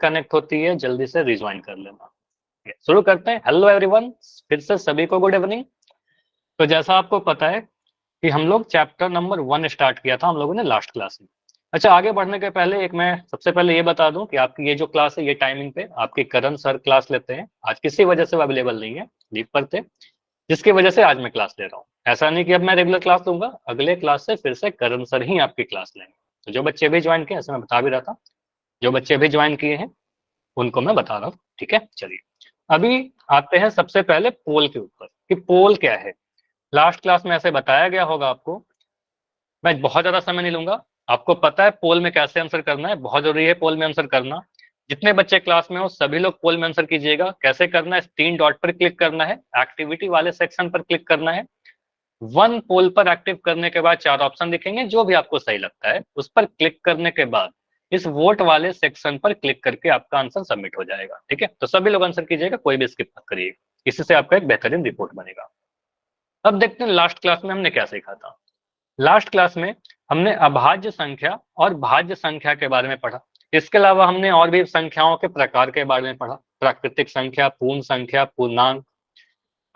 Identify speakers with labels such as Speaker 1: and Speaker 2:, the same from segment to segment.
Speaker 1: Disconnect होती है जल्दी से रिज्वाइन कर लेना। शुरू करते हैं। हेलो एवरीवन, फिर से सभी को गुड इवनिंग। तो जैसा आपको पता है कि हम लोग चैप्टर नंबर 1 स्टार्ट किया था हम लोगों ने लास्ट क्लास में। अच्छा, आगे बढ़ने के पहले एक मैं सबसे पहले ये बता दूं कि आपकी ये जो क्लास है ये टाइमिंग पे आपके करण सर क्लास लेते हैं। आज किसी वजह से वो अवेलेबल नहीं है, लीव पर थे, जिसकी वजह से आज मैं क्लास ले रहा हूँ। ऐसा नहीं कि अब मैं रेगुलर क्लास लूंगा, अगले क्लास से फिर से करण सर ही आपकी क्लास लेंगे। तो जो बच्चे भी ज्वाइन किए, ऐसे मैं बता भी रहा था, जो बच्चे भी ज्वाइन किए हैं उनको मैं बता रहा हूँ। ठीक है, चलिए अभी आते हैं सबसे पहले पोल के ऊपर कि पोल क्या है। लास्ट क्लास में ऐसे बताया गया होगा आपको, मैं बहुत ज्यादा समय नहीं लूंगा। आपको पता है पोल में कैसे आंसर करना है, बहुत जरूरी है पोल में आंसर करना। जितने बच्चे क्लास में हो सभी लोग पोल में आंसर कीजिएगा। कैसे करना है, 3 डॉट पर क्लिक करना है, एक्टिविटी वाले सेक्शन पर क्लिक करना है। 1 पोल पर एक्टिव करने के बाद 4 ऑप्शन दिखेंगे, जो भी आपको सही लगता है उस पर क्लिक करने के बाद इस वोट वाले सेक्शन पर क्लिक करके आपका आंसर सबमिट हो जाएगा। ठीक है, तो सभी लोग आंसर कीजिएगा, कोई भी स्किप मत करिएगा, इससे आपका एक बेहतरीन रिपोर्ट बनेगा। अब देखते हैं लास्ट क्लास में हमने क्या सीखा था। लास्ट क्लास में हमने अभाज्य संख्या और भाज्य संख्या के बारे में पढ़ा। इसके अलावा हमने और भी संख्याओं के प्रकार के बारे में पढ़ा, प्राकृतिक संख्या, पूर्ण संख्या, पूर्णांक,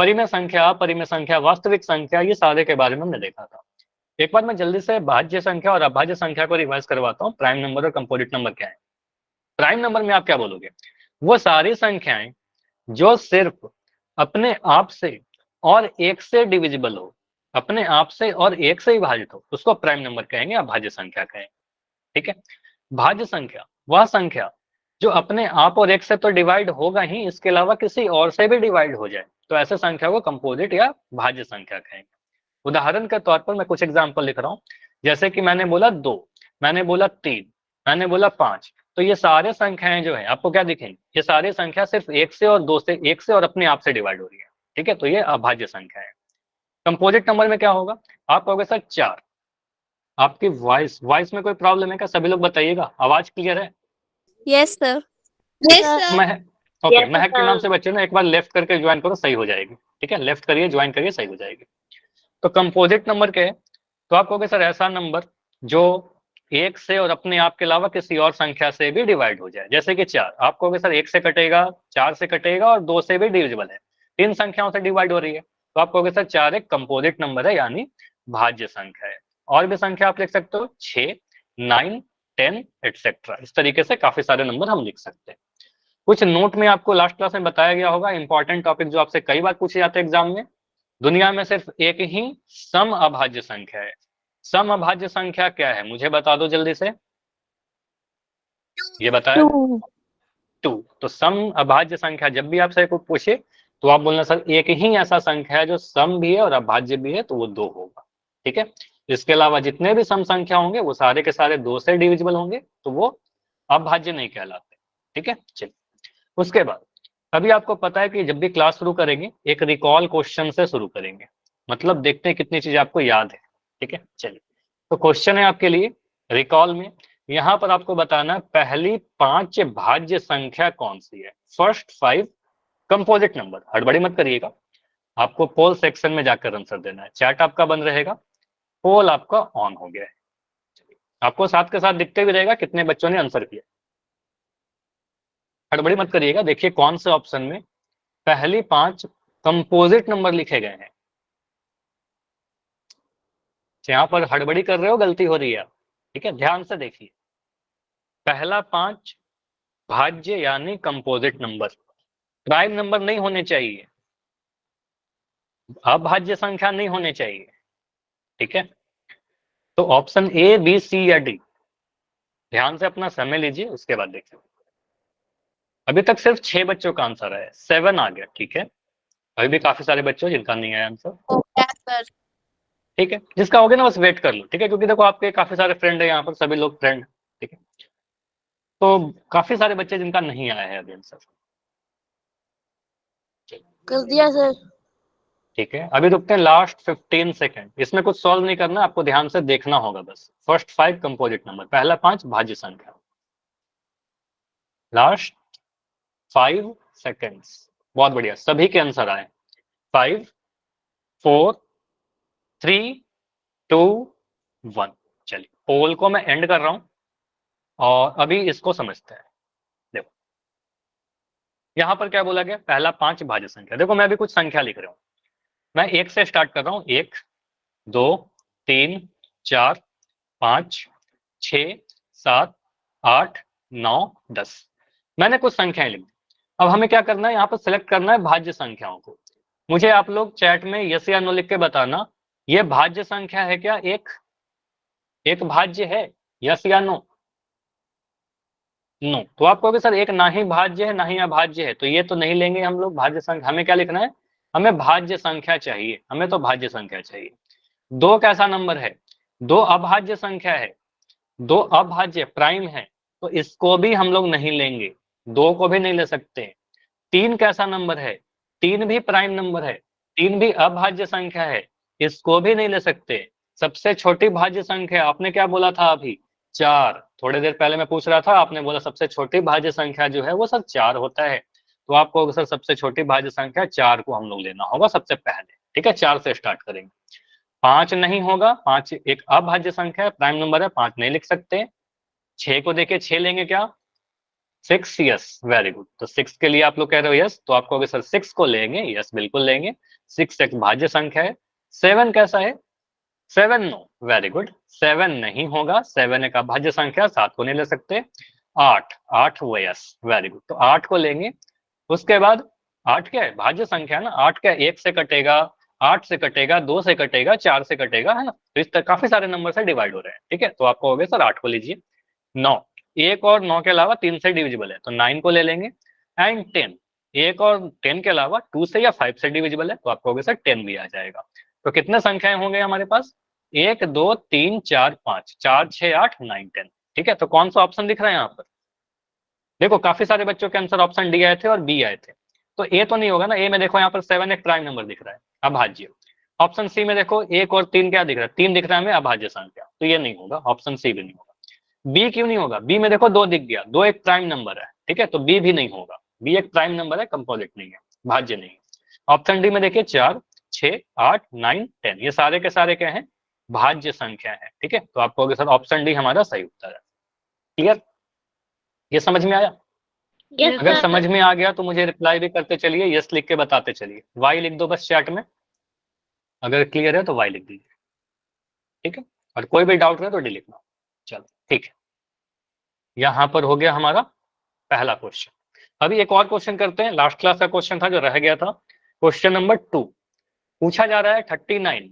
Speaker 1: परिमेय संख्या, अपरिमेय संख्या, वास्तविक संख्या, ये सारे के बारे में हमने देखा था। एक बार मैं जल्दी से भाज्य संख्या और अभाज्य संख्या को रिवाइज करवाता हूँ। प्राइम नंबर और कंपोजिट नंबर क्या है। प्राइम नंबर में आप क्या बोलोगे, वो सारी संख्याएं जो सिर्फ अपने आप से और एक से डिविजिबल हो, अपने आप से और एक से विभाजित हो, उसको प्राइम नंबर कहेंगे, अभाज्य संख्या कहेंगे। ठीक है, भाज्य संख्या वह संख्या जो अपने आप और एक से तो डिवाइड होगा ही, इसके अलावा किसी और से भी डिवाइड हो जाए, तो ऐसे संख्या को कंपोजिट या भाज्य संख्या कहेंगे। उदाहरण के तौर पर मैं कुछ एग्जाम्पल लिख रहा हूँ, जैसे कि मैंने बोला 2, मैंने बोला 3, मैंने बोला 5, तो ये सारे संख्याएं जो है आपको क्या दिखेंगी, ये सारी संख्या सिर्फ एक से और दो से, एक से और अपने आप से डिवाइड हो रही है। ठीक है, तो ये अभाज्य संख्या है। कंपोजिट नंबर में क्या होगा, आप कहोगे सर 4, आपकी वॉइस वॉइस में कोई प्रॉब्लम है क्या, सभी लोग बताइएगा, आवाज क्लियर है।
Speaker 2: Yes sir.
Speaker 1: महक, ओके, महक के नाम से बच्चे ना एक बार लेफ्ट करके ज्वाइन करो, सही हो जाएगी। ठीक है, लेफ्ट करिए, ज्वाइन करिए, सही हो जाएगी। तो कंपोजिट नंबर के, तो आप कहोगे सर ऐसा नंबर जो एक से और अपने आप के अलावा किसी और संख्या से भी डिवाइड हो जाए, जैसे कि 4, आप कहोगे सर 1 से कटेगा, 4 से कटेगा और 2 से भी डिविजिबल है, 3 संख्याओं से डिवाइड हो रही है, तो आप कहोगे सर 4 एक कंपोजिट नंबर है, यानी भाज्य संख्या है। और भी संख्या आप लिख सकते हो, 6, 9, 10 एटसेट्रा, इस तरीके से काफी सारे नंबर हम लिख सकते हैं। कुछ नोट में आपको लास्ट क्लास में बताया गया होगा, इंपॉर्टेंट टॉपिक जो आपसे कई बार पूछे जाते हैं एग्जाम में। दुनिया में सिर्फ एक ही सम अभाज्य संख्या है। सम अभाज्य संख्या क्या है, मुझे बता दो जल्दी से, ये बताया 2। तो सम अभाज्य संख्या जब भी आपसे कोई पूछे तो आप बोलना सर एक ही ऐसा संख्या है जो सम भी है और अभाज्य भी है, तो वो 2 होगा। ठीक है, इसके अलावा जितने भी सम संख्या होंगे वो सारे के सारे 2 से डिविजिबल होंगे, तो वो अभाज्य नहीं कहलाते। ठीक है, चलिए उसके बाद अभी आपको पता है कि जब भी क्लास शुरू करेंगे एक रिकॉल क्वेश्चन से शुरू करेंगे, मतलब देखते हैं कितनी चीजें आपको याद है। ठीक है, चलिए तो क्वेश्चन है आपके लिए रिकॉल में, यहां पर आपको बताना पहली 5 भाज्य संख्या कौन सी है, फर्स्ट 5 कंपोजिट नंबर। हड़बड़ी मत करिएगा, आपको पोल सेक्शन में जाकर आंसर देना है। चैट आपका बंद रहेगा, पोल आपका ऑन हो गया है। चलिए आपको साथ के साथ दिखते भी रहेगा कितने बच्चों ने आंसर किया। हड़बड़ी मत करिएगा, देखिए कौन से ऑप्शन में पहली 5 कंपोजिट नंबर लिखे गए हैं। यहां पर हड़बड़ी कर रहे हो, गलती हो रही है। ठीक है, ध्यान से देखिए, पहला 5 भाज्य यानी कंपोजिट नंबर, प्राइम नंबर नहीं होने चाहिए, अभाज्य संख्या नहीं होने चाहिए। ठीक है, तो ऑप्शन ए, बी, सी या डी, ध्यान से अपना समय लीजिए, उसके बाद देखिए। अभी तक सिर्फ 6 बच्चों का आंसर है, 7 आ गया। ठीक है, अभी भी काफी सारे बच्चों जिनका नहीं आया आंसर। ठीक है, जिसका हो गया ना बस वेट कर लो। ठीक है, क्योंकि देखो आपके काफी सारे फ्रेंड है यहाँ पर, सभी लोग फ्रेंड। ठीक है, तो काफी सारे बच्चे जिनका नहीं आया है अभी आंसर।
Speaker 2: कर दिया सर।
Speaker 1: ठीक है, अभी रुकते हैं लास्ट 15 सेकेंड, इसमें कुछ सॉल्व नहीं करना, आपको ध्यान से देखना होगा बस। फर्स्ट 5 कंपोजिट नंबर, पहला 5 भाज्य संख्या, लास्ट 5 सेकेंड्स। बहुत बढ़िया, सभी के आंसर आए। 5, 4, 3, 2, 1। चलिए पोल को मैं एंड कर रहा हूं और अभी इसको समझते हैं। देखो यहाँ पर क्या बोला गया, पहला 5 भाज्य संख्या। देखो मैं अभी कुछ संख्या लिख रहा हूँ, मैं 1 से स्टार्ट कर रहा हूँ, 1 2 3 4 5 6 7 8 9 10, मैंने कुछ संख्याएं लिख दी। अब हमें क्या करना है, यहाँ पर सिलेक्ट करना है भाज्य संख्याओं को। मुझे आप लोग चैट में यस या नो लिख के बताना, ये भाज्य संख्या है क्या, एक भाज्य है, यस या नो। नो, तो आप कहोगे सर एक ना ही भाज्य है ना ही अभाज्य है, तो ये तो नहीं लेंगे हम लोग भाज्य संख्या। हमें क्या लिखना है, हमें भाज्य संख्या चाहिए, हमें तो भाज्य संख्या चाहिए। 2 कैसा नंबर है, 2 अभाज्य संख्या है, 2 अभाज्य प्राइम है, तो इसको भी हम लोग नहीं लेंगे, 2 को भी नहीं ले सकते। 3 कैसा नंबर है, 3 भी प्राइम नंबर है, 3 भी अभाज्य संख्या है, इसको भी नहीं ले सकते। सबसे छोटी भाज्य संख्या आपने क्या बोला था अभी, 4, थोड़ी देर पहले मैं पूछ रहा था, आपने बोला सबसे छोटी भाज्य संख्या जो है वो सर 4 होता है, तो आपको सर सबसे छोटी भाज्य संख्या 4 को हम लोग लेना होगा सबसे पहले, ठीक है। 4 से स्टार्ट करेंगे। 5 नहीं होगा, 5 एक अभाज्य संख्या है, प्राइम नंबर है, 5 नहीं लिख सकते। 6 को देखिए, 6 लेंगे क्या, 6, यस, वेरी गुड। तो 6 के लिए आप लोग कह रहे हो यस, तो आप कहोगे सर 6 को लेंगे, यस बिल्कुल लेंगे। 6 एक भाज्य संख्या है। 7 कैसा है, 7, नो, वेरी गुड, 7 नहीं होगा, 7 एक अभाज्य संख्या, 7 को नहीं ले सकते। 8 वो यस, वेरी गुड, तो 8 को लेंगे। उसके बाद 8 क्या है, भाज्य संख्या ना, 8 क्या 1 से कटेगा, 8 से कटेगा, 2 से कटेगा, 4 से कटेगा, है ना, तो इस तरह काफी सारे नंबर से डिवाइड हो रहे हैं, ठीक है। तो आपको हो गया सर 8 को लीजिए। 9, 1 और 9 के अलावा 3 से डिविजिबल है, तो 9 को ले लेंगे। एंड 10, 1 और 10 के अलावा 2 से या 5 से डिविजिबल है, तो आपको हो गया सर 10 भी आ जाएगा। तो कितने संख्याएं होंगे हमारे पास, 1 2 3 4 5, 4 6 8 9 10, ठीक है। तो कौन सा ऑप्शन दिख रहा है यहाँ पर, देखो काफी सारे बच्चों के आंसर ऑप्शन डी आए थे और बी आए थे, तो ए तो नहीं होगा ना। ए में देखो यहाँ पर 7 एक प्राइम नंबर दिख रहा है, अभाज्य। ऑप्शन सी में देखो 1 और 3 क्या दिख रहा है, 3 दिख रहा है हमें, अभाज्य संख्या, तो ये नहीं होगा, ऑप्शन सी भी नहीं होगा। बी क्यों नहीं होगा, बी में देखो 2 दिख गया, 2 एक प्राइम नंबर है, ठीक है, तो बी भी नहीं होगा, बी एक प्राइम नंबर है, कंपोजिट नहीं है, भाज्य नहीं है। ऑप्शन डी में देखिए 4 6 8 9 10, ये सारे के सारे क्या है, भाज्य संख्या है, ठीक है। तो आप कहोगे सर ऑप्शन डी हमारा सही उत्तर है। क्लियर, ये समझ में आया।
Speaker 2: यस
Speaker 1: अगर
Speaker 2: सर।
Speaker 1: समझ में आ गया तो मुझे रिप्लाई भी करते चलिए, यस लिख के बताते चलिए, वाई लिख दो बस चैट में, अगर क्लियर है तो वाई लिख दीजिए, ठीक है। और कोई भी डाउट रहे तो डी लिखना। चलो ठीक है, यहाँ पर हो गया हमारा पहला क्वेश्चन। अभी एक और क्वेश्चन करते हैं, लास्ट क्लास का क्वेश्चन था जो रह गया था। क्वेश्चन नंबर 2 पूछा जा रहा है 39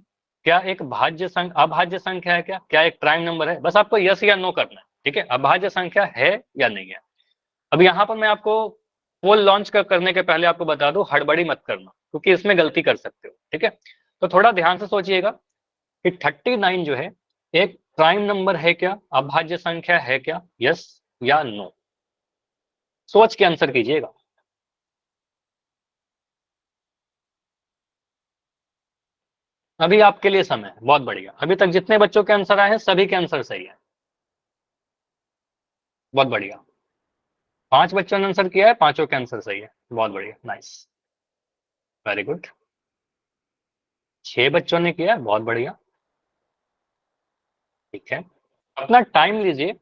Speaker 1: क्या एक भाज्य संख्या, अभाज्य संख्या है क्या, क्या एक प्राइम नंबर है, बस आपको यस या नो करना है, ठीक है। अभाज्य संख्या है या नहीं है। अब यहाँ पर मैं आपको पोल लॉन्च करने के पहले आपको बता दूं, हड़बड़ी मत करना, क्योंकि इसमें गलती कर सकते हो, ठीक है। तो थोड़ा ध्यान से सोचिएगा कि 39 जो है एक प्राइम नंबर है क्या, अभाज्य संख्या है क्या, यस या नो, सोच के आंसर कीजिएगा। अभी आपके लिए समय है, बहुत बढ़िया, अभी तक जितने बच्चों के आंसर आए हैं सभी के आंसर सही है, बहुत बढ़िया। 5 बच्चों ने आंसर किया है, 5 के आंसर सही है, बहुत बढ़िया, नाइस, वेरी गुड। 6 बच्चों ने किया है, बहुत बढ़िया, ठीक है। अपना टाइम लीजिए,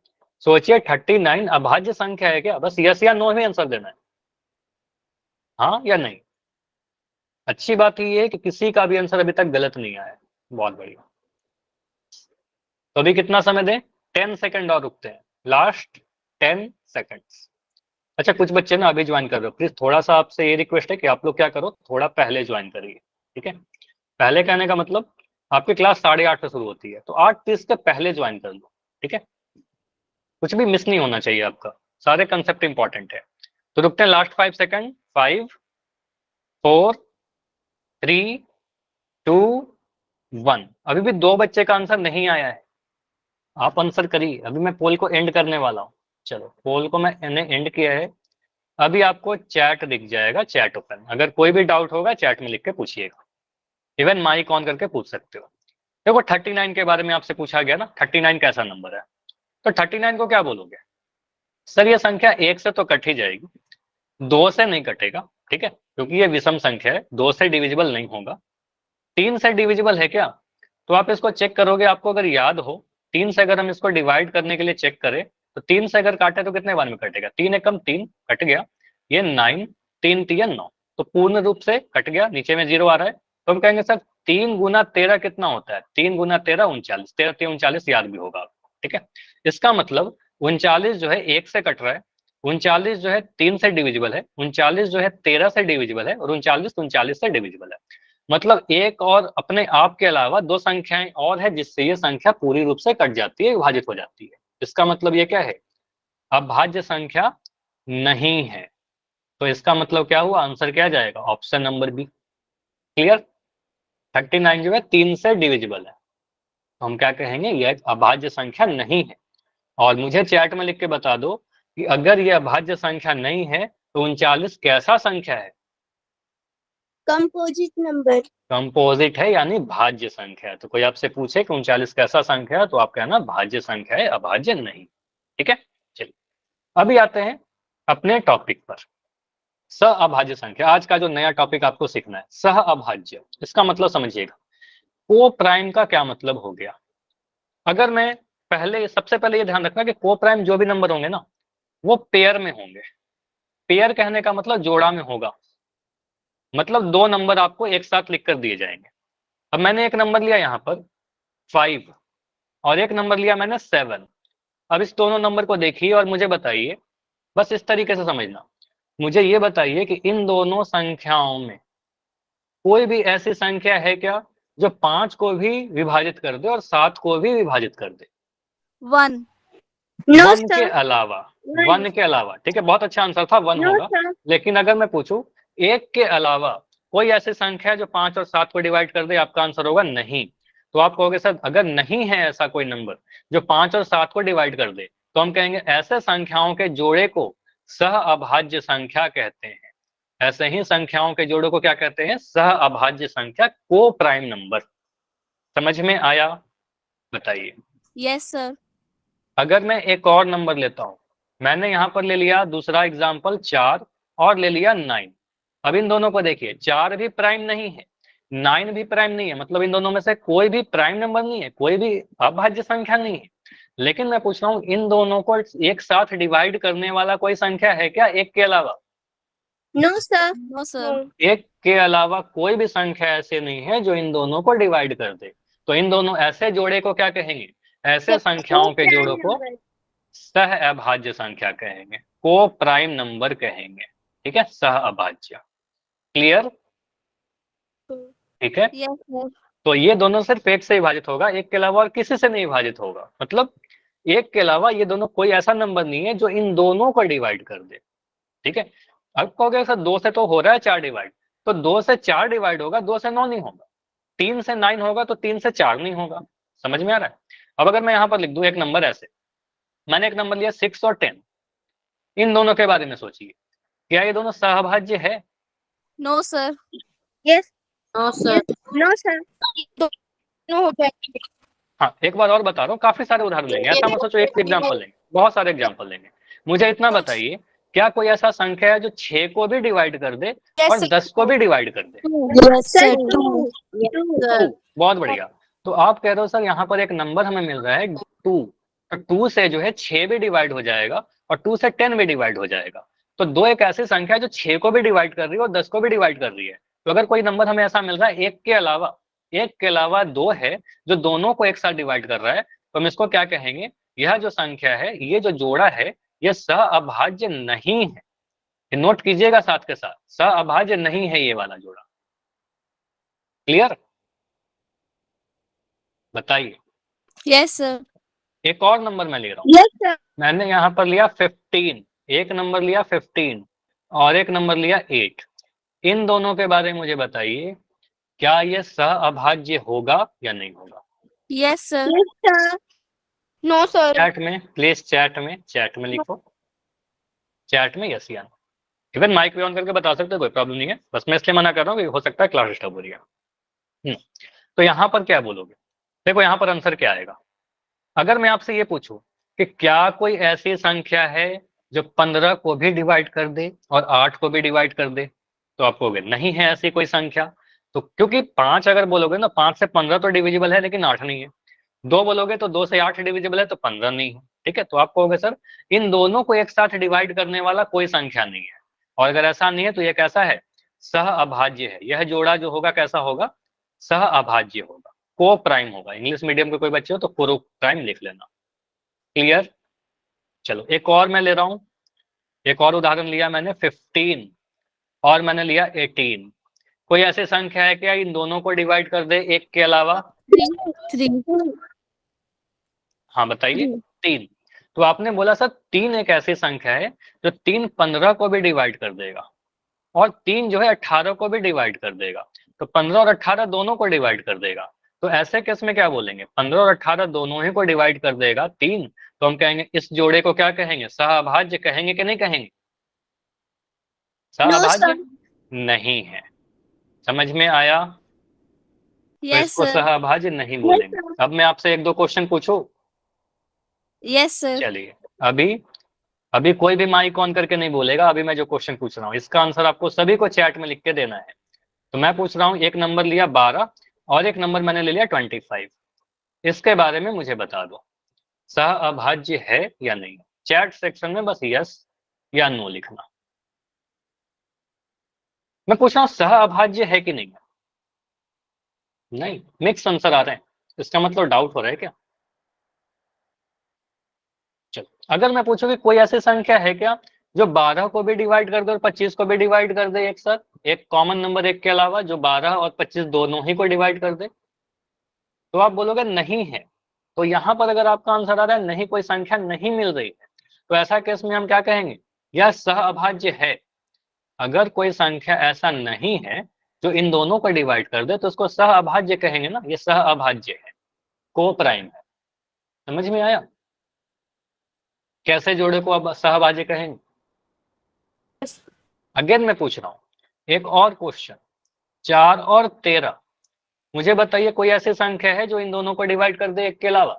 Speaker 1: सोचिए 39 अभाज्य संख्या है क्या, बस यस या नो में आंसर देना है, हाँ या नहीं। अच्छी बात ये है कि किसी का भी आंसर अभी तक गलत नहीं आया है, बहुत बढ़िया। तो अभी कितना समय दें, 10 सेकंड और रुकते हैं, लास्ट 10 सेकंड्स। अच्छा कुछ बच्चे ना अभी ज्वाइन कर रहे हो, प्लीज थोड़ा सा आपसे ये रिक्वेस्ट है कि आप लोग क्या करो, थोड़ा पहले ज्वाइन करिए, ठीक है। पहले कहने का मतलब आपकी क्लास 8:30 से शुरू होती है, तो 8:30 के पहले ज्वाइन कर लो, ठीक है। कुछ भी मिस नहीं होना चाहिए आपका, सारे कंसेप्ट इंपॉर्टेंट है। तो रुकते हैं लास्ट 5 सेकंड, 5 4 3 2 1। अभी भी 2 बच्चे का आंसर नहीं आया है, आप आंसर करिए, अभी मैं पोल को एंड करने वाला हूँ। चलो पोल को मैंने एंड किया है, अभी आपको चैट दिख जाएगा, चैट ओपन, अगर कोई भी डाउट होगा चैट में लिख के पूछिएगा, इवन माइक ऑन करके पूछ सकते हो। देखो 39 के बारे में आपसे पूछा गया ना, 39 कैसा नंबर है, तो 39 को क्या बोलोगे, सर ये संख्या 1 से तो कट ही जाएगी, 2 से नहीं कटेगा, ठीक है, क्योंकि ये विषम संख्या है, 2 से डिविजिबल नहीं होगा। 3 से डिविजिबल है क्या, तो आप इसको चेक करोगे, आपको अगर याद हो 3 से अगर हम इसको डिवाइड करने के लिए चेक करें, तो 3 से अगर काटे तो कितने बार में कटेगा, 3 एकम 3 कट गया, ये 9 3 3 9, तो पूर्ण रूप से कट गया, नीचे में 0 आ रहा है। तो हम कहेंगे सर 3 गुना 13 कितना होता है? 3 गुना 13 39, 13 3 39 याद भी होगा आपको, ठीक है। इसका मतलब 39 जो है 1 से कट रहा है, 39 जो है 3 से डिविजिबल है, 39 जो है 13 से डिविजिबल है, और 39 39 से डिविजिबल है। मतलब एक और अपने आप के अलावा दो संख्याएं और है जिससे ये संख्या पूरी रूप से कट जाती है, विभाजित हो जाती है। इसका मतलब ये क्या है? अभाज्य संख्या नहीं है। तो इसका मतलब क्या हुआ? आंसर क्या जाएगा? Option number B. क्लियर? 39 जो है 3 से डिविजिबल है, तो हम क्या कहेंगे? ये एक अभाज्य संख्या नहीं है। और मुझे चैट में लिख के बता दो कि अगर ये अभाज्य संख्या नहीं है तो 39 कैसा संख्या है?
Speaker 2: Composite number.
Speaker 1: कंपोजिट है, यानी भाज्य संख्या है। तो कोई आपसे पूछे कि 39 कैसा संख्या है, तो आप कहना भाज्य संख्या है, अभाज्य नहीं। ठीक है, चलिए अभी आते हैं अपने टॉपिक पर। सह अभाज्य संख्या, आज का जो नया टॉपिक आपको सीखना है, सह अभाज्य। इसका मतलब समझिएगा, को प्राइम का क्या मतलब हो गया। अगर मैं सबसे पहले ये ध्यान रखना कि को प्राइम जो भी नंबर होंगे ना, वो पेयर में होंगे। पेयर कहने का मतलब जोड़ा में होगा, मतलब दो नंबर आपको एक साथ लिख कर दिए जाएंगे। अब मैंने एक नंबर लिया यहाँ पर 5 और एक नंबर लिया मैंने 7। अब इस दोनों नंबर को देखिए और मुझे बताइए, बस इस तरीके से समझना, मुझे ये बताइए कि इन दोनों संख्याओं में कोई भी ऐसी संख्या है क्या जो 5 को भी विभाजित कर दे और 7 को भी विभाजित कर दे?
Speaker 2: 1।
Speaker 1: वन के अलावा, वन के अलावा, ठीक है, बहुत अच्छा आंसर था, 1 होगा। लेकिन अगर मैं पूछूं एक के अलावा कोई ऐसी संख्या है जो 5 और 7 को डिवाइड कर दे, आपका आंसर होगा नहीं। तो आप कहोगे सर अगर नहीं है ऐसा कोई नंबर जो 5 और 7 को डिवाइड कर दे, तो हम कहेंगे ऐसे संख्याओं के जोड़े को सह अभाज्य संख्या कहते हैं। ऐसे ही संख्याओं के जोड़े को क्या कहते हैं? सह अभाज्य संख्या, को प्राइम नंबर। समझ में आया? बताइए।
Speaker 2: Yes sir.
Speaker 1: अगर मैं एक और नंबर लेता हूं, मैंने यहां पर ले लिया दूसरा एग्जाम्पल 4 और ले लिया 9। अब इन दोनों को देखिए, 4 भी प्राइम नहीं है, 9 भी प्राइम नहीं है, मतलब इन दोनों में से कोई भी प्राइम नंबर नहीं है, कोई भी अभाज्य संख्या नहीं है। लेकिन मैं पूछ रहा हूं इन दोनों को एक साथ डिवाइड करने वाला कोई संख्या है क्या एक के अलावा?
Speaker 2: No sir. No sir.
Speaker 1: एक के अलावा कोई भी संख्या ऐसे नहीं है जो इन दोनों को डिवाइड कर दे। तो इन दोनों ऐसे जोड़े को क्या कहेंगे? ऐसे संख्याओं के जोड़ों को सह अभाज्य संख्या कहेंगे, को प्राइम नंबर कहेंगे। ठीक है, सह अभाज्य। क्लियर? ठीक है,
Speaker 2: यस सर।
Speaker 1: तो ये दोनों सिर्फ एक से विभाजित होगा, एक के अलावा और किसी से नहीं विभाजित होगा। मतलब एक के अलावा ये दोनों कोई ऐसा नंबर नहीं है जो इन दोनों को डिवाइड कर दे। ठीक है, अब कहोगे सर 2 से तो हो रहा है 4 डिवाइड, तो 2 से 4 डिवाइड होगा, 2 से 9 नहीं होगा। 3 से 9 होगा तो 3 से 4 नहीं होगा। समझ में आ रहा है? अब अगर मैं यहाँ पर लिख दूं एक नंबर ऐसे, मैंने एक नंबर लिया 6 और 10, इन दोनों के बारे में सोचिए, क्या ये दोनों सहभाज्य है?
Speaker 2: No sir. Yes. No sir. No sir. नो हो जाएगा।
Speaker 1: हाँ, एक बार और बता रहा हूँ, काफी सारे उदाहरण लेंगे, ऐसा मत सोचो एक एग्जाम्पल लेंगे, बहुत सारे एग्जाम्पल लेंगे। मुझे इतना बताइए, क्या कोई ऐसा संख्या है जो 6 को भी डिवाइड कर दे और 10 को भी डिवाइड कर दे? बहुत बढ़िया। तो आप कह रहे हो सर यहाँ पर एक नंबर हमें मिल रहा है 2, तो 2 से जो है 6 भी डिवाइड हो जाएगा और 2 से 10 भी डिवाइड हो जाएगा। तो 2 एक ऐसी संख्या है जो 6 को भी डिवाइड कर रही है और 10 को भी डिवाइड कर रही है। तो अगर कोई नंबर हमें ऐसा मिल रहा है एक के अलावा 2 है जो दोनों को एक साथ डिवाइड कर रहा है, तो हम इसको क्या कहेंगे? यह जो संख्या है, ये जो जोड़ा है, यह सह अभाज्य नहीं है। नोट कीजिएगा साथ के साथ, सह अभाज्य नहीं है ये वाला जोड़ा। क्लियर? बताइए।
Speaker 2: Yes sir.
Speaker 1: एक और नंबर मैं ले रहा हूँ।
Speaker 2: Yes sir.
Speaker 1: मैंने यहाँ पर लिया 15, एक नंबर लिया 15 और एक नंबर लिया 8। इन दोनों के बारे में मुझे बताइए, क्या ये सह अभाज्य होगा या नहीं होगा?
Speaker 2: Yes sir. No sir.
Speaker 1: Chat में प्लीज, चैट में लिखो, चैट में यस या नो। इवन माइक भी ऑन करके बता सकते हो, कोई प्रॉब्लम नहीं है, बस मैं इसलिए मना कर रहा हूँ कि हो सकता है क्लास डिस्टर्ब हो रही है। तो यहाँ पर क्या बोलोगे? देखो यहाँ पर आंसर क्या आएगा। अगर मैं आपसे ये पूछूं कि क्या कोई ऐसी संख्या है जो 15 को भी डिवाइड कर दे और 8 को भी डिवाइड कर दे, तो आप कहोगे नहीं है ऐसी कोई संख्या। तो क्योंकि 5 अगर बोलोगे ना, 5 से 15 तो डिविजिबल है लेकिन 8 नहीं है। 2 बोलोगे तो 2 से 8 डिविजिबल है तो 15 नहीं है। ठीक है, तो आप कहोगे सर इन दोनों को एक साथ डिवाइड करने वाला कोई संख्या नहीं है। और अगर ऐसा नहीं है तो ये कैसा है, सह अभाज्य है। यह जोड़ा जो होगा कैसा होगा, सह अभाज्य होगा, को प्राइम होगा। इंग्लिश मीडियम के कोई बच्चे हो तो को प्राइम लिख लेना। क्लियर? चलो एक और मैं ले रहा हूं, एक और उदाहरण लिया मैंने 15 और मैंने लिया 18। कोई ऐसी संख्या है क्या इन दोनों को डिवाइड कर दे एक के अलावा?
Speaker 2: 3
Speaker 1: हाँ बताइए। 3। तो आपने बोला सर 3 एक ऐसी संख्या है जो 3 15 को भी डिवाइड कर देगा, और 3 जो है 18 को भी डिवाइड कर देगा। तो 15 और 18 दोनों को डिवाइड कर देगा। तो ऐसे केस में क्या बोलेंगे, 15 और 18 दोनों ही को डिवाइड कर देगा 3, तो हम कहेंगे इस जोड़े को क्या कहेंगे, सहअभाज्य कहेंगे कि नहीं कहेंगे? सहअभाज्य नहीं है। समझ में आया? तो
Speaker 2: यस
Speaker 1: इसको
Speaker 2: सर।
Speaker 1: सहअभाज्य नहीं बोलेंगे। अब मैं आपसे एक दो क्वेश्चन पूछूं?
Speaker 2: Yes sir.
Speaker 1: चलिए अभी अभी कोई भी माइक ऑन करके नहीं बोलेगा। अभी मैं जो क्वेश्चन पूछ रहा हूँ इसका आंसर आपको सभी को चैट में लिख के देना है। तो मैं पूछ रहा हूँ, एक नंबर लिया 12 और एक नंबर मैंने ले लिया 25। इसके बारे में मुझे बता दो सहअभाज्य है या नहीं। चैट सेक्शन में बस यस या नो लिखना। मैं पूछ रहा हूँ सहअभाज्य है कि नहीं? नहीं, मिक्स आंसर आ रहे हैं। इसका मतलब डाउट हो रहा है क्या? चलो अगर मैं पूछूं कि कोई ऐसी संख्या है क्या जो 12 को भी डिवाइड कर दे और 25 को भी डिवाइड कर दे एक साथ, एक कॉमन नंबर एक के अलावा जो 12 और 25 दोनों ही को डिवाइड कर दे? तो आप बोलोगे नहीं है। तो यहां पर अगर आपका आंसर आ रहा है नहीं, कोई संख्या नहीं मिल रही है, तो ऐसा केस में हम क्या कहेंगे, यह सहअभाज्य है। अगर कोई संख्या ऐसा नहीं है जो इन दोनों को डिवाइड कर दे तो उसको सहअभाज्य कहेंगे ना, ये सहअभाज्य है, को प्राइम है। समझ में आया कैसे जोड़े को अब सहअभाज्य कहेंगे? अगेन मैं पूछ रहा हूं एक और क्वेश्चन, 4 और 13। मुझे बताइए कोई ऐसी संख्या है जो इन दोनों को डिवाइड कर दे एक के अलावा?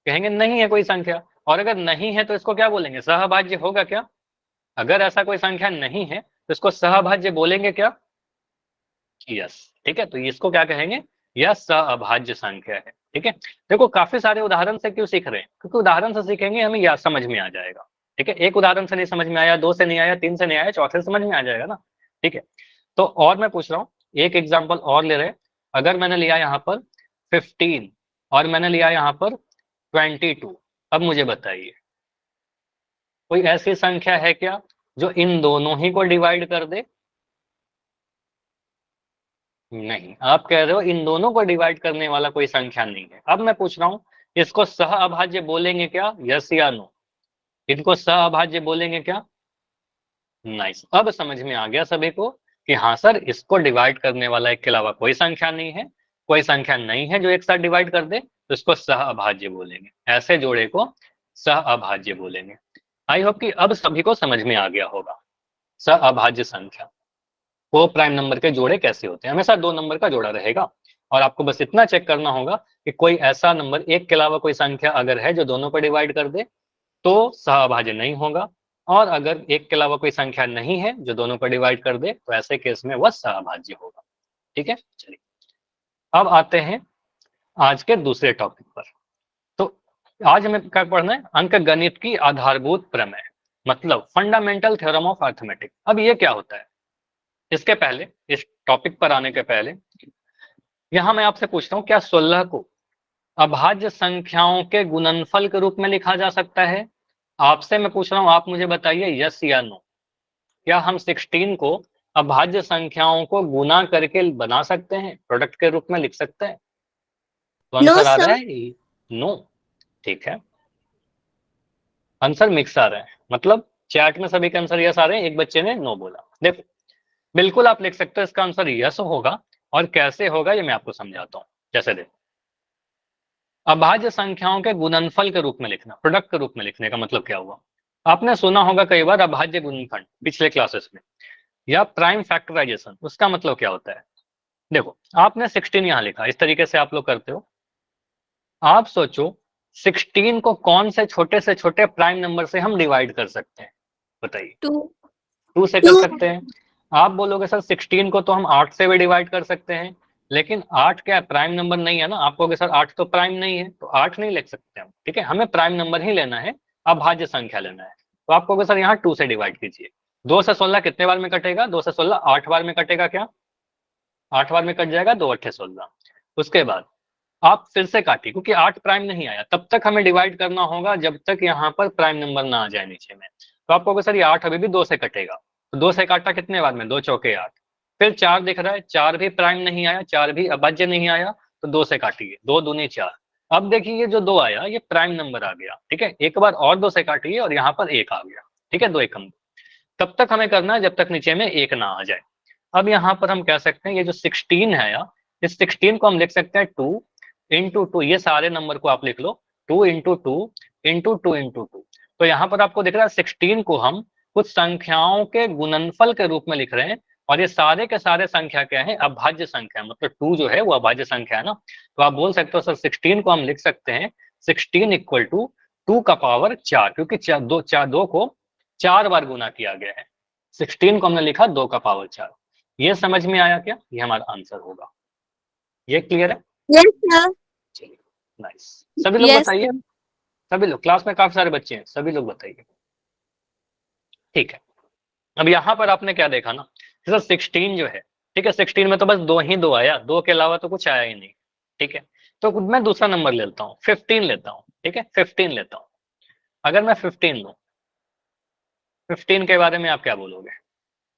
Speaker 1: कहेंगे नहीं है कोई संख्या। और अगर नहीं है तो इसको क्या बोलेंगे, सहअभाज्य होगा क्या? अगर ऐसा कोई संख्या नहीं है तो इसको सहअभाज्य बोलेंगे क्या? यस। ठीक है, तो इसको क्या कहेंगे, यह सहअभाज्य संख्या है। ठीक है, देखो काफी सारे उदाहरण से क्यों सीख रहे हैं, क्योंकि उदाहरण से सीखेंगे हमें यह समझ में आ जाएगा। ठीक है, एक उदाहरण से नहीं समझ में आया, दो से नहीं आया, तीन से नहीं आया, चौथे से समझ में आ जाएगा ना। ठीक है, तो और मैं पूछ रहा हूँ एक एग्जाम्पल और ले रहे। अगर मैंने लिया यहाँ पर 15 और मैंने लिया यहाँ पर 22, अब मुझे बताइए कोई ऐसी संख्या है क्या जो इन दोनों ही को डिवाइड कर दे? नहीं, आप कह रहे हो इन दोनों को डिवाइड करने वाला कोई संख्या नहीं है। अब मैं पूछ रहा हूँ इसको सहअभाज्य बोलेंगे क्या, यस या नो? इनको सहअभाज्य बोलेंगे क्या? नाइस, अब समझ में आ गया सभी को कि हाँ सर इसको डिवाइड करने वाला एक के अलावा कोई संख्या नहीं है, कोई संख्या नहीं है जो एक साथ डिवाइड कर दे, तो इसको सहअभाज्य बोलेंगे। ऐसे जोड़े को सहअभाज्य बोलेंगे। आई होप कि अब सभी को समझ में आ गया होगा सहअभाज्य संख्या, वो प्राइम नंबर के जोड़े कैसे होते हैं। हमेशा 2 नंबर का जोड़ा रहेगा और आपको बस इतना चेक करना होगा कि कोई ऐसा नंबर एक के अलावा कोई संख्या अगर है जो दोनों को डिवाइड कर दे तो सहअभाज्य नहीं होगा, और अगर एक के अलावा कोई संख्या नहीं है जो दोनों को डिवाइड कर दे तो ऐसे केस में वह सहअभाज्य होगा। ठीक है, चलिए अब आते हैं आज के दूसरे टॉपिक पर। तो आज हमें क्या पढ़ना है, अंक गणित की आधारभूत प्रमेय, मतलब फंडामेंटल थ्योरम ऑफ अर्थमेटिक। अब ये क्या होता है, इसके पहले, इस टॉपिक पर आने के पहले यहां मैं आपसे पूछता हूं क्या 16 को अभाज्य संख्याओं के गुणनफल के रूप में लिखा जा सकता है? आपसे मैं पूछ रहा हूं, आप मुझे बताइए यस या नो। क्या हम 16 को अभाज्य संख्याओं को गुना करके बना सकते हैं, प्रोडक्ट के रूप में लिख सकते हैं? तो आंसर आ रहा है नो। ठीक है, आंसर मिक्स आ रहा है, मतलब चैट में सभी के आंसर यस आ रहे हैं, एक बच्चे ने नो बोला। देखो बिल्कुल आप लिख सकते हो इसका आंसर यस होगा, और कैसे होगा ये मैं आपको समझाता हूं। जैसे देखो, अभाज्य संख्याओं के गुणनफल के रूप में लिखना, प्रोडक्ट के रूप में लिखने का मतलब क्या हुआ, आपने सुना होगा कई बार अभाज्य गुणनफल पिछले क्लासेस में, या प्राइम फैक्टराइजेशन। उसका मतलब क्या होता है, देखो आपने 16 यहां लिखा, इस तरीके से आप लोग करते हो। आप सोचो 16 को कौन से छोटे प्राइम नंबर से हम डिवाइड कर सकते हैं, बताइए। 2 से कर सकते हैं। आप बोलोगे सर 16 को तो हम 8 से भी डिवाइड कर सकते हैं, लेकिन 8 क्या प्राइम नंबर नहीं है ना। आप कहोगे सर 8 तो प्राइम नहीं है, तो 8 नहीं लिख सकते हम। ठीक है, हमें प्राइम नंबर ही लेना है, अभाज्य संख्या लेना है। तो आप कहोगे सर यहाँ 2 से डिवाइड कीजिए। 2 से 16 कितने बार में कटेगा? 2 से 16 8 बार में कटेगा। क्या 8 बार में कट जाएगा? 2 8 16। उसके बाद आप फिर से काटिए, क्योंकि 8 प्राइम नहीं आया, तब तक हमें डिवाइड करना होगा जब तक यहाँ पर प्राइम नंबर ना आ जाए नीचे में। तो आप कहोगे सर ये 8 अभी भी 2 से कटेगा, तो 2 से काटा कितने बार में? 2 चौके 8। फिर 4 दिख रहा है, 4 भी प्राइम नहीं आया, 4 भी अभाज्य नहीं आया, तो 2 से काटिए, 2 दूनी 4। अब देखिए ये जो 2 आया ये प्राइम नंबर आ गया, ठीक है। एक बार और 2 से काटिए और यहाँ पर 1 आ गया, ठीक है, 2 एकम। तब तक हमें करना है जब तक नीचे में 1 ना आ जाए। अब यहाँ पर हम कह सकते हैं ये जो 16 है यार, इस 16 को हम लिख सकते हैं 2 इंटू 2, ये सारे नंबर को आप लिख लो 2 इंटू 2 इंटू 2 इंटू 2। तो यहाँ पर आपको दिख रहा है 16 को हम कुछ संख्याओं के गुणनफल के रूप में लिख रहे हैं, और ये सारे के सारे संख्या क्या है? अभाज्य संख्या, मतलब 2 जो है वो अभाज्य संख्या है ना। तो आप बोल सकते हो सर 16 को हम लिख सकते हैं 16 इक्वल टू 2 का पावर 4, क्योंकि 2 को 4 बार गुना किया गया है। 16 को हमने लिखा 2 का पावर 4। ये समझ में आया क्या? ये हमारा आंसर होगा। ये क्लियर है?
Speaker 2: Yes sir.
Speaker 1: चलिए नाइस। सभी लोग
Speaker 2: यस
Speaker 1: बताइए,
Speaker 2: सर।
Speaker 1: सभी लोग, क्लास में काफी सारे बच्चे हैं, सभी लोग बताइए। ठीक है, अब यहाँ पर आपने क्या देखा ना सर 16 जो है, ठीक है, 16 में तो बस 2 आया, 2 के अलावा तो कुछ आया ही नहीं, ठीक है। तो मैं दूसरा नंबर लेता हूँ, 15 लेता हूँ, ठीक है, 15 लेता हूँ। अगर मैं 15 लूँ, 15 के बारे में आप क्या बोलोगे?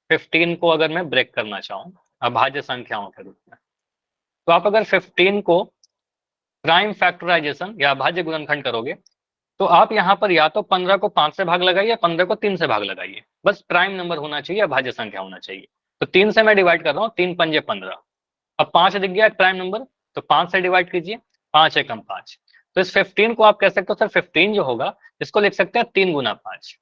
Speaker 1: 15 को अगर मैं ब्रेक करना चाहूँ अभाज्य संख्याओं के रूप में, तो आप अगर 15 को प्राइम फैक्टराइजेशन या अभाज्य गुणनखंड करोगे, तो आप यहाँ पर या तो 15 को 5 से भाग लगाइए, 15 को 3 से भाग लगाइए, बस प्राइम नंबर होना चाहिए, अभाज्य संख्या होना चाहिए। तो 3 से मैं डिवाइड कर रहा हूँ, 3 पंजे 15। अब 5 दिख गया एक प्राइम नंबर, तो 5 से डिवाइड कीजिए, 5 एकम 5। तो इस 15 को आप कह सकते हो सर 15 जो होगा इसको लिख सकते हैं 3 गुना 5,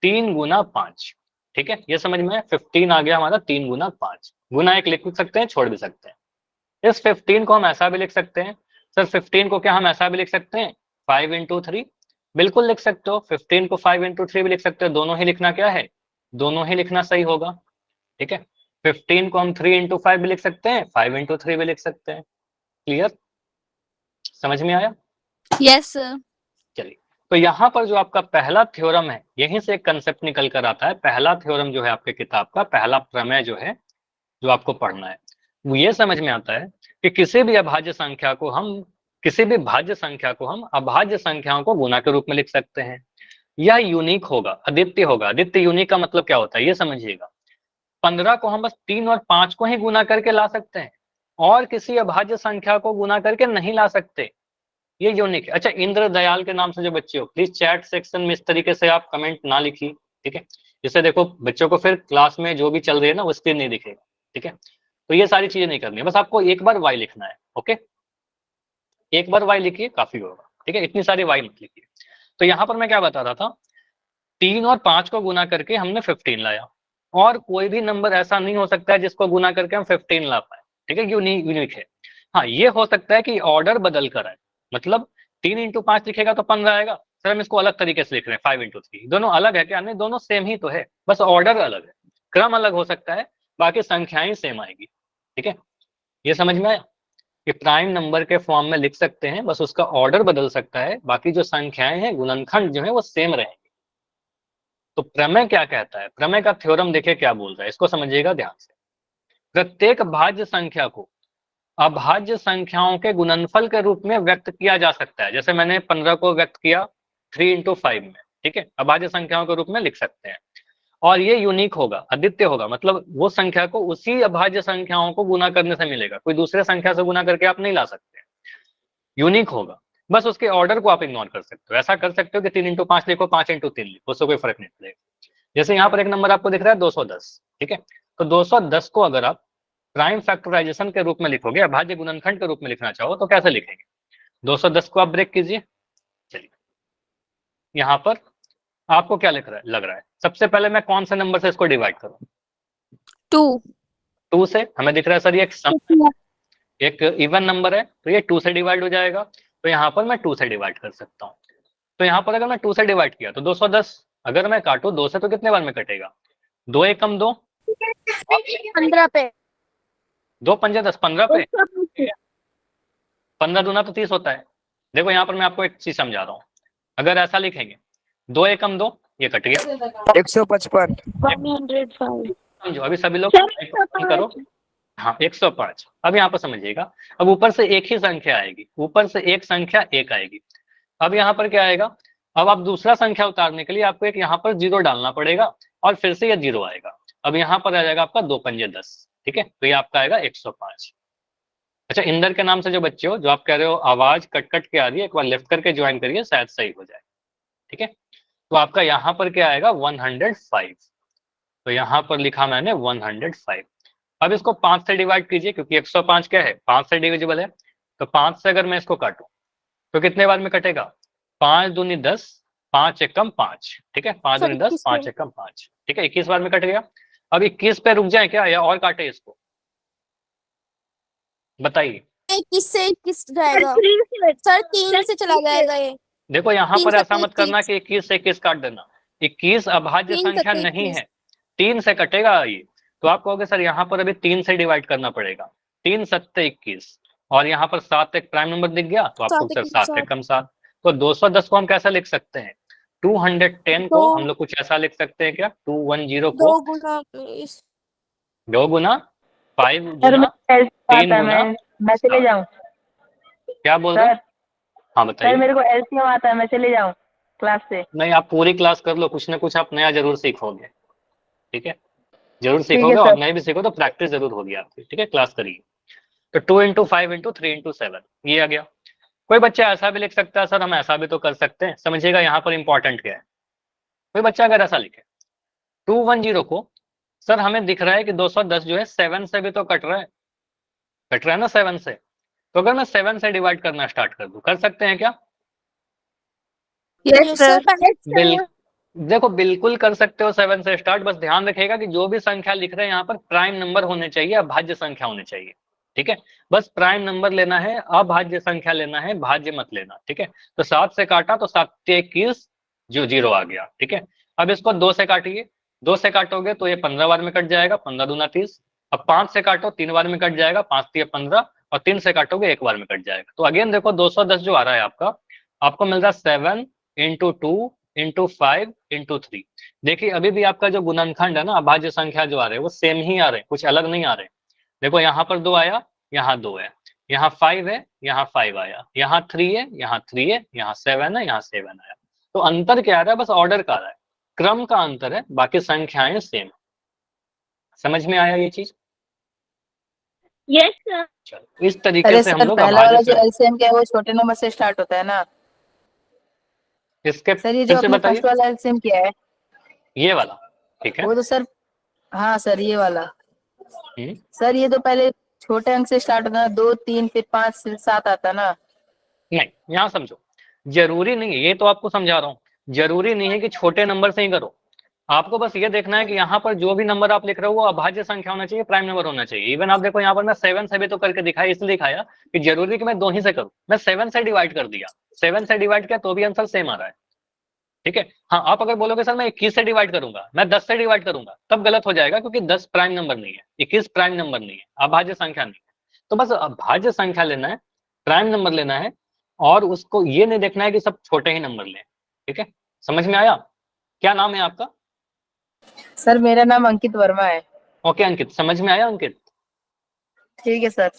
Speaker 1: 3 गुना 5, ठीक है। ये समझ में 15 आ गया हमारा 3 गुना 5, गुना 1 लिख सकते हैं, छोड़ भी सकते हैं। इस 15 को हम ऐसा भी लिख सकते हैं सर, 15 को क्या हम ऐसा भी लिख सकते हैं 5 इंटू 3, बिल्कुल लिख सकते हो। 15 को 5 इंटू 3 भी लिख सकते हो, दोनों ही लिखना क्या है? दोनों ही लिखना सही होगा, ठीक है। 15 को हम 3 इंटू 5 भी लिख सकते हैं, 5 इंटू 3 भी लिख सकते हैं। क्लियर? समझ में आया?
Speaker 2: Yes sir.
Speaker 1: चलिए, तो यहाँ पर जो आपका पहला थ्योरम है, यहीं से एक कंसेप्ट निकल कर आता है। पहला थ्योरम जो है आपके किताब का पहला प्रमेय जो है, जो आपको पढ़ना है, वो ये समझ में आता है कि किसी भी अभाज्य संख्या को हम, किसी भी भाज्य संख्या को हम अभाज्य संख्याओं को गुना के रूप में लिख सकते हैं। यह यूनिक होगा, अद्वितीय होगा। अद्वितीय यूनिक का मतलब क्या होता है ये समझिएगा। 15 को हम बस 3 और 5 को ही गुना करके ला सकते हैं, और किसी अभाज्य संख्या को गुना करके नहीं ला सकते, ये यूनिक है। अच्छा, इंद्र दयाल के नाम से जो बच्चे हो, प्लीज चैट सेक्शन में इस तरीके से आप कमेंट ना लिखिए, ठीक है। जिससे देखो बच्चों को फिर क्लास में जो भी चल रही है ना वो स्क्रीन नहीं दिखेगा, ठीक है। तो ये सारी चीजें नहीं करनी है, बस आपको एक बार वाई लिखना है, ओके। एक बार वाई लिखिए काफी होगा, ठीक है, इतनी सारी वाई मत लिखिए। तो यहाँ पर मैं क्या बता रहा था, 3 और 5 को गुना करके हमने 15 लाया, और कोई भी नंबर ऐसा नहीं हो सकता है जिसको गुना करके हम 15 ला पाए, ठीक है, यूनिक है। हाँ, ये हो सकता है कि ऑर्डर बदल कर आए, मतलब 3 इंटू 5 लिखेगा तो 15 आएगा, सर हम इसको अलग तरीके से लिख रहे हैं 5 इंटू 3, दोनों अलग है क्या? नहीं, दोनों सेम ही तो है, बस ऑर्डर अलग है, क्रम अलग हो सकता है, बाकी संख्याएं सेम आएगी, ठीक है। ये समझ में आया कि प्राइम नंबर के फॉर्म में लिख सकते हैं, बस उसका ऑर्डर बदल सकता है, बाकी जो संख्याएं हैं गुणनखंड जो है वो सेम रहेंगे। तो प्रमेय क्या कहता है? प्रमेय का थ्योरम देखिए क्या बोल रहा है, इसको समझिएगा ध्यान से। प्रत्येक भाज्य संख्या को अभाज्य संख्याओं के गुणनफल के रूप में व्यक्त किया जा सकता है। जैसे मैंने 15 को व्यक्त किया 3 इंटू 5 में, ठीक है, अभाज्य संख्याओं के रूप में लिख सकते हैं। और ये यूनिक होगा, अद्वितीय होगा, मतलब वो संख्या को उसी अभाज्य संख्याओं को गुना करने से मिलेगा, कोई दूसरे संख्या से गुना करके आप नहीं ला सकते, यूनिक होगा। बस उसके ऑर्डर को आप इग्नोर कर सकते हो, ऐसा कर सकते हो कि 3 इंटू 5 लिखो, 5 इंटू 3 लिखो, उससे कोई फर्क नहीं पड़ेगा। जैसे यहाँ पर एक नंबर आपको दिख रहा है 210, ठीक है, तो 210 को अगर आप प्राइम फैक्टराइजेशन के रूप में लिखोगे, अभाज्य गुणनखंड के रूप में लिखना चाहो तो कैसे लिखेंगे? 210 को आप ब्रेक कीजिए। चलिए, यहाँ पर आपको क्या लग रहा है सबसे पहले मैं कौन से नंबर से इसको डिवाइड करूं?
Speaker 2: 2।
Speaker 1: 2 से। हमें दिख रहा है सर ये एक सम है, एक इवन नंबर है, तो ये 2 से डिवाइड हो जाएगा, तो यहाँ पर मैं 2 से डिवाइड कर सकता हूँ। तो यहाँ पर अगर मैं 2 से डिवाइड किया तो 210, अगर मैं काटू 2 से तो कितने बार में कटेगा? 2 एकम 2,
Speaker 2: 15 पे।
Speaker 1: 2 पंजे 10, 15 पे, 15 दूना तो 30 होता है। देखो यहाँ पर मैं आपको एक चीज समझा रहा हूँ, अगर ऐसा लिखेंगे 2 एकम 2, ये कट गया
Speaker 3: 155
Speaker 2: 105
Speaker 1: समझो। अभी सभी लोग करो। हाँ 105। अब यहाँ पर समझिएगा, अब ऊपर से एक ही संख्या आएगी, ऊपर से एक संख्या एक आएगी। अब यहाँ पर क्या आएगा, अब आप दूसरा संख्या उतारने के लिए आपको एक यहाँ पर 0 डालना पड़ेगा और फिर से ये 0 आएगा। अब यहाँ पर आ जाएगा आपका 2 पंजे 10, ठीक है, तो ये आपका आएगा 105। अच्छा इंदर के नाम से जो बच्चे हो, जो आप कह रहे हो आवाज कट कट के आ रही है, एक बार लिफ्ट करके ज्वाइन करिए, शायद सही हो जाए, ठीक है। तो आपका यहाँ पर क्या आएगा 105, तो यहाँ पर लिखा मैंने 105। अब इसको 5 से डिवाइड कीजिए, क्योंकि 105 क्या है 5 से डिविजिबल है। तो 5 से अगर मैं इसको काटूं तो कितने बार में कटेगा, 5 दूनी 10, 5 एकम 5, ठीक है, 5 दूनी 10, 5 एकम 5, ठीक है, 21 बार में कट गया। अब 21 पे रुक जाए क्या या और काटे इसको, बताइए।
Speaker 2: 21 से 21 जाएगा सर, 3 से चला जाएगा ये।
Speaker 1: देखो यहाँ
Speaker 2: 3
Speaker 1: पर
Speaker 2: से
Speaker 1: ऐसा मत करना कि 21 से 21 काट देना, 21 अभाज्य
Speaker 2: 3 से
Speaker 1: संख्या नहीं
Speaker 2: 21
Speaker 1: है, 3 से कटेगा ये। तो आप कहोगे सर यहाँ पर अभी 3 से डिवाइड करना पड़ेगा, 3 सत्ते 21, और यहाँ पर 7 एक प्राइम नंबर दिख गया, तो आपको सर 7 एकम 7। तो 210 को हम कैसा लिख सकते हैं, 210 को हम लोग कुछ ऐसा लिख सकते हैं क्या, 210 को 2 गुना 5 गुना 3 गुना,
Speaker 3: मैं चले जाऊं
Speaker 1: क्या बोल रहे हैं, हाँ
Speaker 3: सर?
Speaker 1: बताइए।
Speaker 3: मेरे को एलसीएम आता है, मैं चले जाऊं क्लास से?
Speaker 1: नहीं आप पूरी क्लास कर लो, कुछ ना कुछ आप नया जरूर सीखोगे, ठीक है, जरूर
Speaker 3: है
Speaker 1: सीखोगे, और
Speaker 3: सर।
Speaker 1: नहीं भी सीखो तो प्रैक्टिस जरूर होगी आपकी, ठीक है, क्लास करिए। तो 2 इंटू 5 इंटू 3 इंटू 7 ये आ गया। कोई बच्चा ऐसा भी लिख सकता है सर, हम ऐसा भी तो कर सकते हैं, समझिएगा यहाँ पर इंपॉर्टेंट क्या है। कोई बच्चा अगर ऐसा लिखे 210 को, सर हमें दिख रहा है कि 210 जो है 7 से भी तो कट रहा है ना 7 से, तो अगर मैं 7 से डिवाइड करना स्टार्ट कर दूं, कर सकते हैं क्या?
Speaker 2: Yes sir.
Speaker 1: देखो बिल्कुल कर सकते हो 7 से स्टार्ट, बस ध्यान रखिएगा कि जो भी संख्या लिख रहे हैं यहाँ पर प्राइम नंबर होने चाहिए, अभाज्य संख्या होने चाहिए, ठीक है, बस प्राइम नंबर लेना है, अभाज्य संख्या लेना है, भाज्य मत लेना, ठीक है। तो 7 से काटा तो 7 से 21 जो 0 आ गया, ठीक है। अब इसको 2 से काटिए, 2 से काटोगे तो ये 15 बार में कट जाएगा, 15 दूना 30। अब 5 से काटो 3 बार में कट जाएगा, 5 3 15, और 3 से काटोगे 1 बार में कट जाएगा। तो अगेन देखो 210 जो आ रहा है आपका, आपको मिल रहा है 7 इंटू 2 इंटू 5 इंटू 3। देखिए अभी भी आपका जो गुणनखंड है ना, अभाज्य संख्या जो आ रहे हैं वो सेम ही आ रहे हैं, कुछ अलग नहीं आ रहे। देखो यहाँ पर 2 आया, यहाँ 2 है, यहाँ 5 है, यहाँ 5 आया, यहाँ 3 है, यहाँ 3 है, यहाँ 7 है, यहाँ 7 आया। तो अंतर क्या आ रहा है, बस ऑर्डर का आ रहा है, क्रम का अंतर है, बाकी संख्याएं सेम। समझ में आया ये चीज?
Speaker 2: Yes sir.
Speaker 1: चलो इस तरीके
Speaker 3: अरे
Speaker 1: से हम
Speaker 3: सर,
Speaker 1: लोग
Speaker 3: पहला वाला जो
Speaker 1: अभाज्य
Speaker 3: एलसीएम क्या है वो छोटे नंबर से स्टार्ट होता है ना
Speaker 1: इसके
Speaker 3: सर? ये
Speaker 1: फिर
Speaker 3: जो
Speaker 1: से
Speaker 3: अपने
Speaker 1: बताइए,
Speaker 3: फर्स्ट वाला एलसीएम क्या है
Speaker 1: ये वाला, ठीक है।
Speaker 3: वो तो सर, हाँ सर ये वाला।
Speaker 1: हम्म,
Speaker 3: सर ये तो पहले छोटे अंक से स्टार्ट होता है, 2 3 फिर 5 फिर 7 आता ना।
Speaker 1: नहीं यहाँ समझो, जरूरी नहीं है, ये तो आपको समझा रहा हूँ, जरूरी नहीं है कि छोटे नंबर से ही करो। आपको बस ये देखना है कि यहाँ पर जो भी नंबर आप लिख रहे हो वो अभाज्य संख्या होना चाहिए, प्राइम नंबर होना चाहिए। इवन आप देखो यहाँ पर मैं 7 से भी तो करके दिखाया, इसलिए दिखाया कि जरूरी कि मैं 2 ही से करूँ, मैं 7 से डिवाइड कर दिया, 7 से डिवाइड किया तो भी आंसर सेम आ रहा है, ठीक है। हाँ आप अगर बोलोगे सर मैं 21 से डिवाइड करूंगा, मैं 10 से डिवाइड करूंगा, तब गलत हो जाएगा, क्योंकि 10 प्राइम नंबर नहीं है, 21 प्राइम नंबर नहीं है, अभाज्य संख्या नहीं है। तो बस अभाज्य संख्या लेना है, प्राइम नंबर लेना है, और उसको ये नहीं देखना है कि सब छोटे ही नंबर लें, ठीक है। समझ में आया? क्या नाम है आपका?
Speaker 3: सर मेरा नाम अंकित वर्मा है।
Speaker 1: ओके अंकित, समझ में आया अंकित?
Speaker 3: ठीक है सर।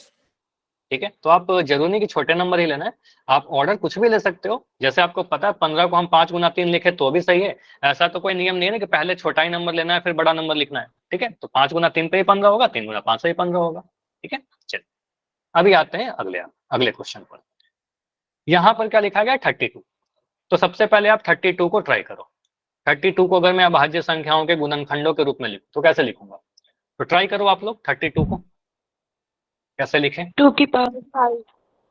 Speaker 1: ठीक है, तो आप जरूरी नहीं कि छोटे नंबर ही लेना है, आप ऑर्डर कुछ भी ले सकते हो। जैसे आपको पता है 15 को हम 5 गुना 3 लिखे तो भी सही है, ऐसा तो कोई नियम नहीं है ना कि पहले छोटा ही नंबर लेना है फिर बड़ा नंबर लिखना है, ठीक है। तो 5 गुना 3 पे ही 15 होगा, 3 गुना 5 से ही 15 होगा, ठीक है। चलिए अभी आते हैं अगले क्वेश्चन पर। यहाँ पर क्या लिखा गया 32। तो सबसे पहले आप 32 को ट्राई करो। 32 को अगर मैं अभाज्य संख्याओं के गुणनखंडों के रूप में लिखूं तो कैसे लिखूंगा, तो ट्राई करो आप लोग 32 को कैसे लिखें।
Speaker 2: 2 की पावर 5।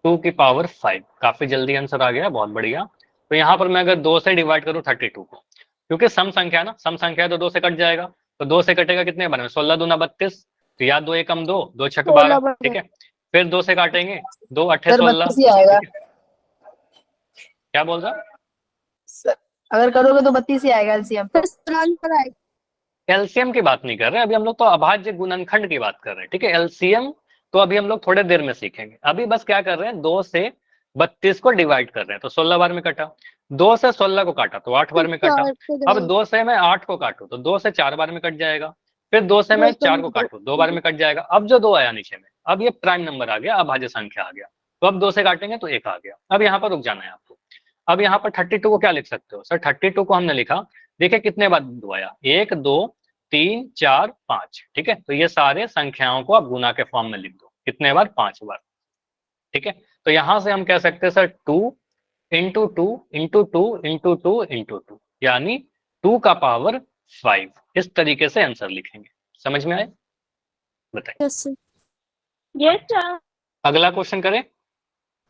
Speaker 1: 2 की पावर 5, काफी जल्दी आंसर आ गया, बहुत बढ़िया। तो यहाँ पर मैं अगर 2 से डिवाइड करूँ 32 को, क्योंकि सम संख्या है ना, सम संख्या है तो 2 से कट जाएगा, तो 2 से कटेगा कितने बने, 16 दूना 32, तो या 2 एकम 2, 2 छक 12, ठीक है। फिर 2 से काटेंगे, 2 अट्ठे 16,
Speaker 3: 32 ही आएगा
Speaker 1: क्या बोल रहा?
Speaker 3: सर, अगर करोगे तो 32 ही आएगा एलसीएम।
Speaker 1: एलसीएम की बात नहीं कर रहे, अभी हम लोग तो अभाज्य गुणनखंड की बात कर रहे हैं, ठीक है। एलसीएम तो अभी हम लोग थोड़े देर में सीखेंगे, अभी बस क्या कर रहे हैं 2 से 32 को डिवाइड कर रहे हैं, तो 16 बार में कटा, 2 से 16 को काटा तो 8 बार में कटा।
Speaker 2: चार को
Speaker 1: अब
Speaker 2: दवाई।
Speaker 1: 2 से मैं 8 को काटूं तो 2 से 4 बार में कट जाएगा। फिर 2 से मैं 4 को काटूं 2 बार में कट जाएगा। अब जो 2 आया नीचे में, अब ये प्राइम नंबर आ गया, अभाज्य संख्या आ गया। तो अब 2 से काटेंगे तो 1 आ गया। अब यहाँ पर रुक जाना है आपको। अब यहाँ पर 32 को क्या लिख सकते हो सर? 32 को हमने लिखा, देखिए कितने बार 2 आया, 1 2 3 4 5। ठीक है, तो ये सारे संख्याओं को आप गुना के फॉर्म में लिख दो। कितने बार? 5 बार। ठीक है, तो यहां से हम कह सकते हैं sir 2 into 2 into 2 into 2 into 2, यानी 2 का पावर 5। इस तरीके से आंसर लिखेंगे। समझ में आए? बताइए।
Speaker 2: Yes sir. Yes sir.
Speaker 1: अगला क्वेश्चन करें।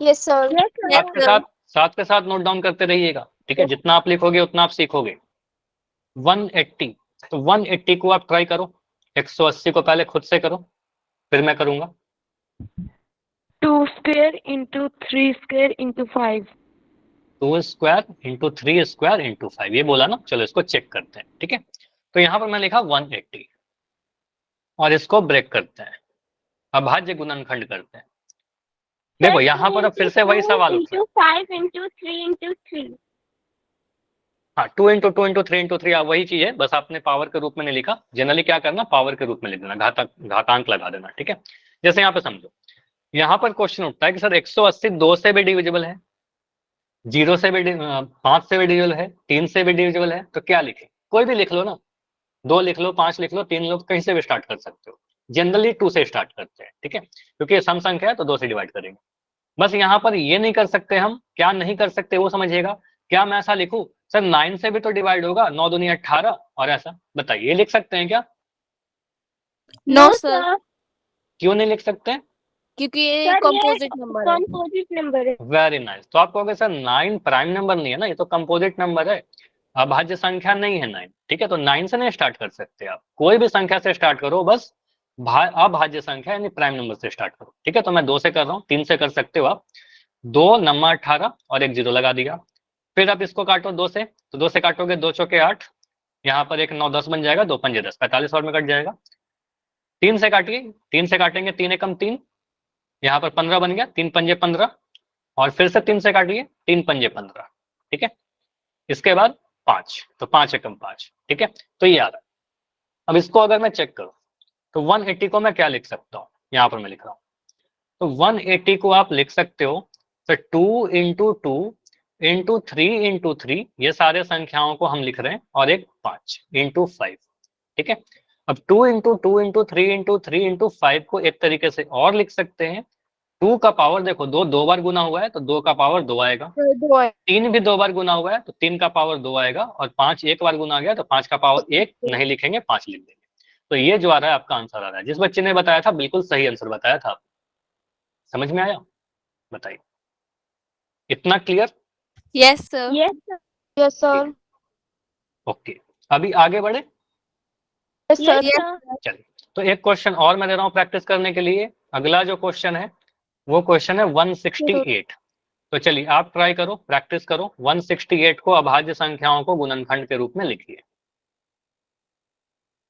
Speaker 2: Yes sir.
Speaker 1: साथ के साथ नोट डाउन करते रहिएगा। ठीक है, जितना आप लिखोगे उतना आप सीखोगे। 180, तो 180 को आप ट्राई करो। 180 को पहले खुद से करो, फिर मैं करूंगा।
Speaker 4: 2 square into 3 square into 5।
Speaker 1: 2 square into 3 square into 5, ये बोला ना। चलो इसको चेक करते हैं। ठीक है, तो यहां पर मैं लिखा 180 और इसको ब्रेक करते हैं, अभाज्य गुणनखंड करते हैं। देखो यहाँ पर अब फिर से वही सवाल उठ रहा है।
Speaker 4: 5 इंटू 3 इंटू 3।
Speaker 1: हाँ, 2 इंटू 2 इंटू 3 इंटू 3 वही चीज है, बस आपने पावर के रूप में नहीं लिखा। जनरली क्या करना, पावर के रूप में लिख देना, घातांक लगा देना। ठीक है, जैसे यहाँ पे समझो, यहाँ पर क्वेश्चन उठता है कि सर 180 2 से भी डिविजिबल है, 0 से भी 5 से भी डिविजिबल है, 3 से भी डिविजिबल है, तो क्या लिखे? कोई भी लिख लो ना, 2 लिख लो, 5 लिख लो, 3 लोग कहीं से भी स्टार्ट कर सकते हो। जनरली 2 से स्टार्ट करते हैं। ठीक है, क्योंकि ये सम संख्या है तो 2 से डिवाइड करेंगे। बस यहाँ पर ये नहीं कर सकते हम, क्या नहीं कर सकते वो समझिएगा। क्या मैं ऐसा लिखूं सर 9 से भी तो डिवाइड होगा, 9 दूनी 18, और ऐसा बताइए, ये लिख सकते हैं क्या?
Speaker 2: नो सर,
Speaker 1: क्यों नहीं लिख सकते?
Speaker 2: क्योंकि ये कंपोजिट नंबर है।
Speaker 4: कंपोजिट नंबर है।
Speaker 1: Very nice. तो आप कहोगे सर 9 प्राइम नंबर नहीं है ना, ये तो कंपोजिट नंबर है, अभाज्य संख्या नहीं है 9। ठीक है, तो 9 से नहीं स्टार्ट कर सकते आप, कोई भी संख्या से स्टार्ट करो, बस अभाज्य संख्या यानी प्राइम नंबर से स्टार्ट करो। ठीक है, तो मैं 2 से कर रहा हूँ, 3 से कर सकते हो आप। 2 नम्मा 18 और एक 0 लगा दिया। फिर आप इसको काटो 2 से, तो 2 से काटोगे 2 चौके 8, यहाँ पर एक 9 10 बन जाएगा, 2 पंजे 10, 45 और में कट जाएगा। 3 से काटिए, 3 से काटेंगे 3 एकम 3, यहाँ पर 15 बन गया, 3 पंजे 15, और फिर से 3 से काटिए, 3 पंजे 15। ठीक है, इसके बाद 5, तो 5 एकम 5। ठीक है, तो ये आ रहा है। अब इसको अगर मैं चेक करूं तो 180 को मैं क्या लिख सकता हूँ? यहाँ पर मैं लिख रहा हूँ, तो 180 को आप लिख सकते हो तो 2 इंटू 2 इंटू 3 इंटू 3, ये सारे संख्याओं को हम लिख रहे हैं, और एक 5 इंटू 5। ठीक है, अब 2 इंटू 2 इंटू 3 इंटू 3 इंटू 5 को एक तरीके से और लिख सकते हैं। 2 का पावर देखो, 2 बार गुना हुआ है तो 2 का पावर 2 आएगा, 3 भी 2 बार गुना हुआ है तो 3 का पावर 2 आएगा, और 5 एक बार गुना गया तो 5 का पावर 1 नहीं लिखेंगे, 5 लिख देंगे। तो ये जो आ रहा है आपका आंसर आ रहा है। जिस बच्चे ने बताया था बिल्कुल सही आंसर बताया था। समझ में आया? बताइए, इतना clear?
Speaker 2: Yes sir.
Speaker 4: Yes sir.
Speaker 1: Okay, अभी आगे बढ़े।
Speaker 4: Yes sir.
Speaker 1: चलिए, तो एक क्वेश्चन और मैं दे रहा हूँ प्रैक्टिस करने के लिए। अगला जो क्वेश्चन है वो क्वेश्चन है 168। तो चलिए आप ट्राई करो, प्रैक्टिस करो। 168 को अभाज्य संख्याओं को गुणनखंड के रूप में लिखिए।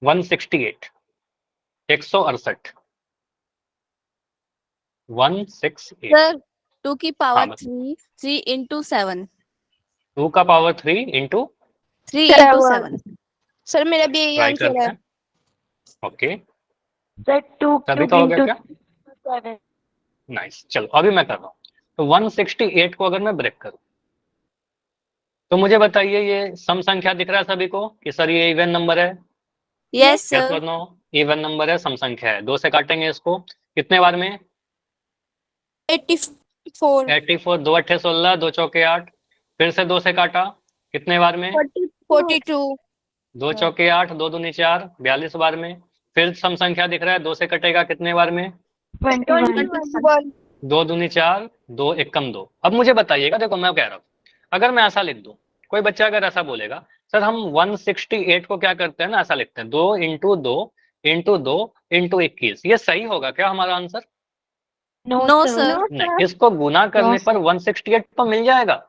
Speaker 1: 168 168 168।
Speaker 2: सर 2 की पावर
Speaker 1: हाँ,
Speaker 2: 3 इंटू 7।
Speaker 1: 2 का पावर 3 इंटू
Speaker 2: 3 इंटू 7। सर मेरा भी यही
Speaker 1: ट्राई
Speaker 2: आंसर
Speaker 1: करते
Speaker 2: है।
Speaker 1: हैं। ओके,
Speaker 4: सर 2
Speaker 1: तभी तो हो गया क्या? नाइस, चलो अभी मैं कर रहा हूँ। तो 168 को अगर मैं ब्रेक करूं तो मुझे बताइए, ये सम संख्या दिख रहा है सभी को कि सर ये इवन नंबर है?
Speaker 2: Yes
Speaker 1: yes
Speaker 2: sir.
Speaker 1: और नो? इवन नंबर है, सम संख्या है। 2 से काटेंगे इसको कितने बार में?
Speaker 2: 84।
Speaker 1: 84, 2 अट्ठे 16, 2 चौके 8। फिर से 2 से काटा कितने बार में?
Speaker 2: 42।
Speaker 1: 2 चौके 8, 2 दूनी 4, 42 बार में। फिर सम संख्या दिख रहा है, 2 से कटेगा कितने बार में?
Speaker 2: 21।
Speaker 1: 2 दूनी 4, 2 एकम 2। अब मुझे बताइएगा, देखो मैं कह रहा हूँ, अगर मैं ऐसा लिख दूं, कोई बच्चा अगर ऐसा बोलेगा सर हम 168 को क्या करते हैं ना, ऐसा लिखते हैं 2 इंटू 2 इंटू 2 इंटू 21, ये सही होगा क्या हमारा आंसर?
Speaker 2: No sir.
Speaker 1: नहीं, इसको गुना करने पर 168 तो मिल जाएगा,